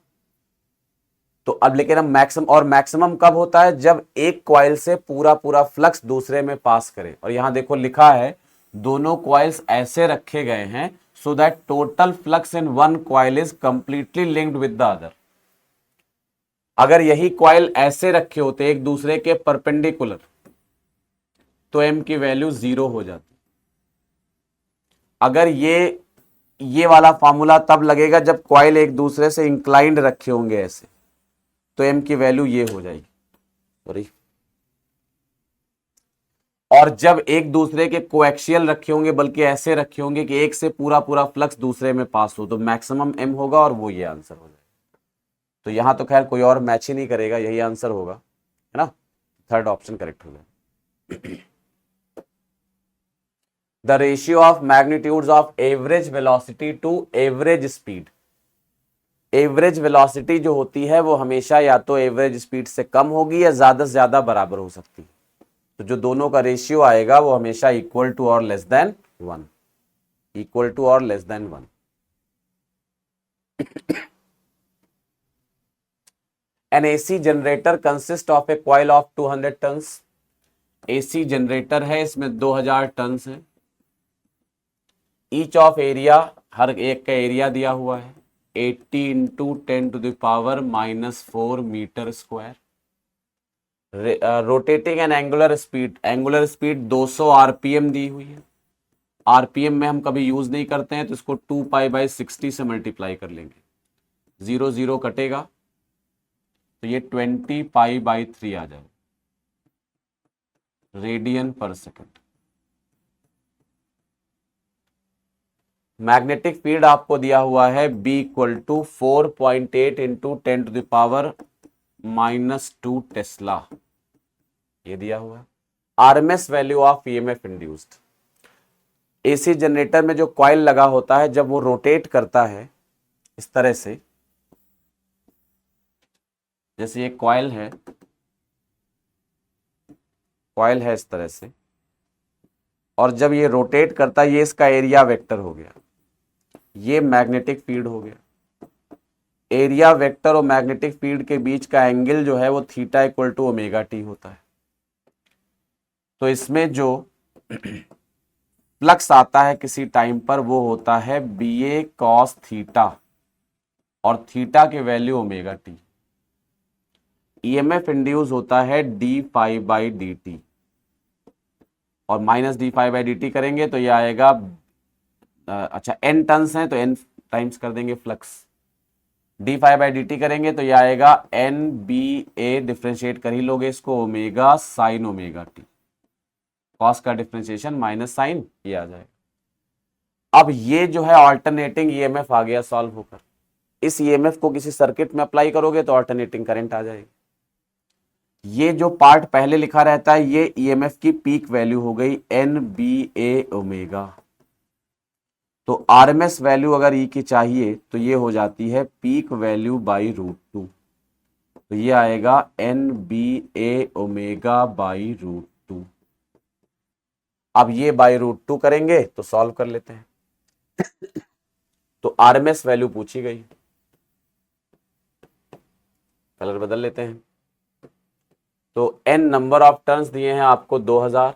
तो अब लेकिन हम मैक्सिमम, और मैक्सिमम कब होता है, जब एक कॉइल से पूरा पूरा फ्लक्स दूसरे में पास करे, और यहां देखो लिखा है दोनों कॉइल्स ऐसे रखे गए हैं so that total flux in one coil is completely linked with the other। अगर यही कॉइल ऐसे रखे होते एक दूसरे के परपेंडिकुलर तो एम की वैल्यू 0 हो जाती। अगर ये वाला फॉर्मूला तब लगेगा जब कॉइल एक दूसरे से इंक्लाइंड रखे होंगे ऐसे, तो एम की वैल्यू ये हो जाएगी, सॉरी। और जब एक दूसरे के कोएक्सियल रखे होंगे, बल्कि ऐसे रखे होंगे कि एक से पूरा पूरा फ्लक्स दूसरे में पास हो, तो मैक्सिमम एम होगा और वो ये आंसर हो जाएगा। तो यहां तो खैर कोई और मैच ही नहीं करेगा, यही आंसर होगा, है ना। थर्ड ऑप्शन करेक्ट हो गया। The ratio of magnitudes of average velocity to average speed. Average velocity जो होती है वो हमेशा या तो एवरेज स्पीड से कम होगी या ज्यादा से ज्यादा बराबर हो सकती है, तो जो दोनों का रेशियो आएगा वो हमेशा इक्वल टू और लेस देन 1, इक्वल टू और less than 1। An AC generator consist of a coil of 200 turns. AC generator है, इसमें 2000 टन्स है। ईच ऑफ एरिया, हर एक का एरिया दिया हुआ है 80 into 10⁻⁻4 metre square. Rotating and angular speed, angular speed 200 RPM दी हुई है। आरपीएम में हम कभी यूज नहीं करते हैं, तो इसको 2π/60 से मल्टीप्लाई कर लेंगे, 0 0 कटेगा तो ये 20π/3 आ जाएगा रेडियन पर सेकंड। मैग्नेटिक फील्ड आपको दिया हुआ है B = 4.8 इंटू 10⁻⁻2 टेस्ला, ये दिया हुआ है। RMS value of EMF induced. AC generator में जो कॉइल लगा होता है जब वो रोटेट करता है इस तरह से, जैसे ये कॉइल है इस तरह से, और जब ये रोटेट करता है, ये इसका एरिया वेक्टर हो गया, ये मैग्नेटिक फील्ड हो गया। एरिया वेक्टर और मैग्नेटिक फील्ड के बीच का एंगल जो है वो θ = ωt होता है। तो इसमें जो फ्लक्स आता है किसी टाइम पर वो होता है BA cos θ, और थीटा की वैल्यू ωt। ईएमएफ इंड्यूस होता है dφ/dt, और -dφ/dt करेंगे तो ये आएगा, अच्छा n टन्स हैं तो n टाइम्स कर देंगे फ्लक्स, dφ/dt करेंगे तो ये आएगा NBA, डिफ्रेंशिएट कर ही लोगे इसको, ओमेगा साइन ωt, कॉस का डिफ्रेंशिएशन माइनस साइन, ये आ जाएगा। अब ये जो है ऑल्टरनेटिंग ईएमएफ आ गया सॉल्व होकर, इस ईएमएफ को किसी सर्किट में अप्लाई करोगे तो ऑल्टरनेटिंग करंट आ जाएगी। ये जो पार्ट पहले लिखा रहता है ये ईएमएफ की पीक वैल्यू हो गई NBA ओमेगा, तो आरएमएस वैल्यू अगर ई की चाहिए तो ये हो जाती है पीक वैल्यू बाई √2, तो ये आएगा NBA ओमेगा बाई √2। अब ये बाई √2 करेंगे तो सॉल्व कर लेते हैं। तो आरएमएस वैल्यू पूछी गई, कलर बदल लेते हैं। तो n नंबर ऑफ टर्न्स दिए हैं आपको 2000,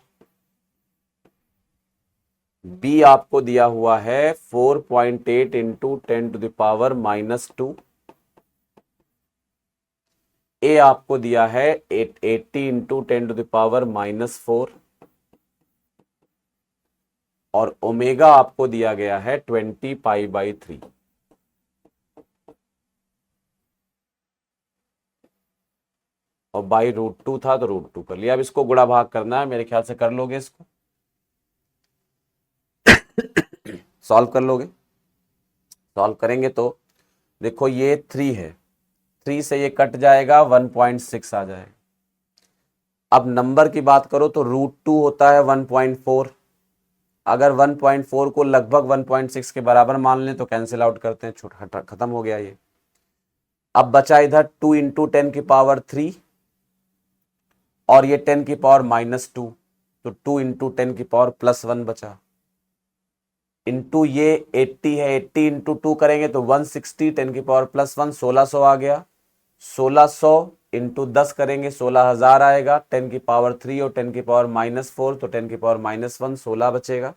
बी आपको दिया हुआ है 4.8 इंटू 10⁻⁻², ए आपको दिया है 80 इंटू 10⁻⁻4, और ओमेगा आपको दिया गया है 20π/3। और बाई √2 था तो √2 कर लिया। अब इसको गुणा भाग करना है, मेरे ख्याल से कर लोगे, इसको सॉल्व कर लोगे। सॉल्व करेंगे तो देखो ये 3 है, 3 से ये कट जाएगा, 1.6 आ जाएगा। अब नंबर की बात करो तो √2 होता है 1.4, अगर 1.4 को लगभग 1.6 के बराबर मान लें तो कैंसिल आउट करते हैं, छोटा खत्म हो गया ये। अब बचा इधर 2 इंटू 10⁻³ और ये 10⁻⁻², तो 2 इंटू 10⁻+1 बचा, इंटू ये 80 है, 80 इंटू 2 करेंगे तो 160, 10⁻+1 1600 आ गया, 1600 इंटू 10 करेंगे 16000 आएगा, 10⁻³ और 10⁻⁻4 तो 10⁻⁻1 16 बचेगा,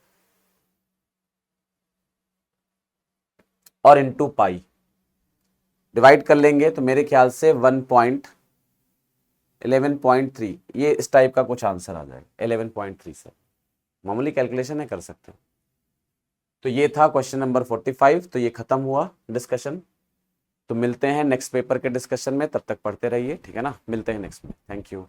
और इंटू पाई डिवाइड कर लेंगे तो मेरे ख्याल से 11.3 ये इस टाइप का कुछ आंसर आ जाएगा। 11.3 से मामूली कैलकुलेशन है, कर सकते हो। तो ये था क्वेश्चन नंबर 45। तो ये खत्म हुआ डिस्कशन। तो मिलते हैं नेक्स्ट पेपर के डिस्कशन में, तब तक पढ़ते रहिए, ठीक है ना। मिलते हैं नेक्स्ट में। Thank you.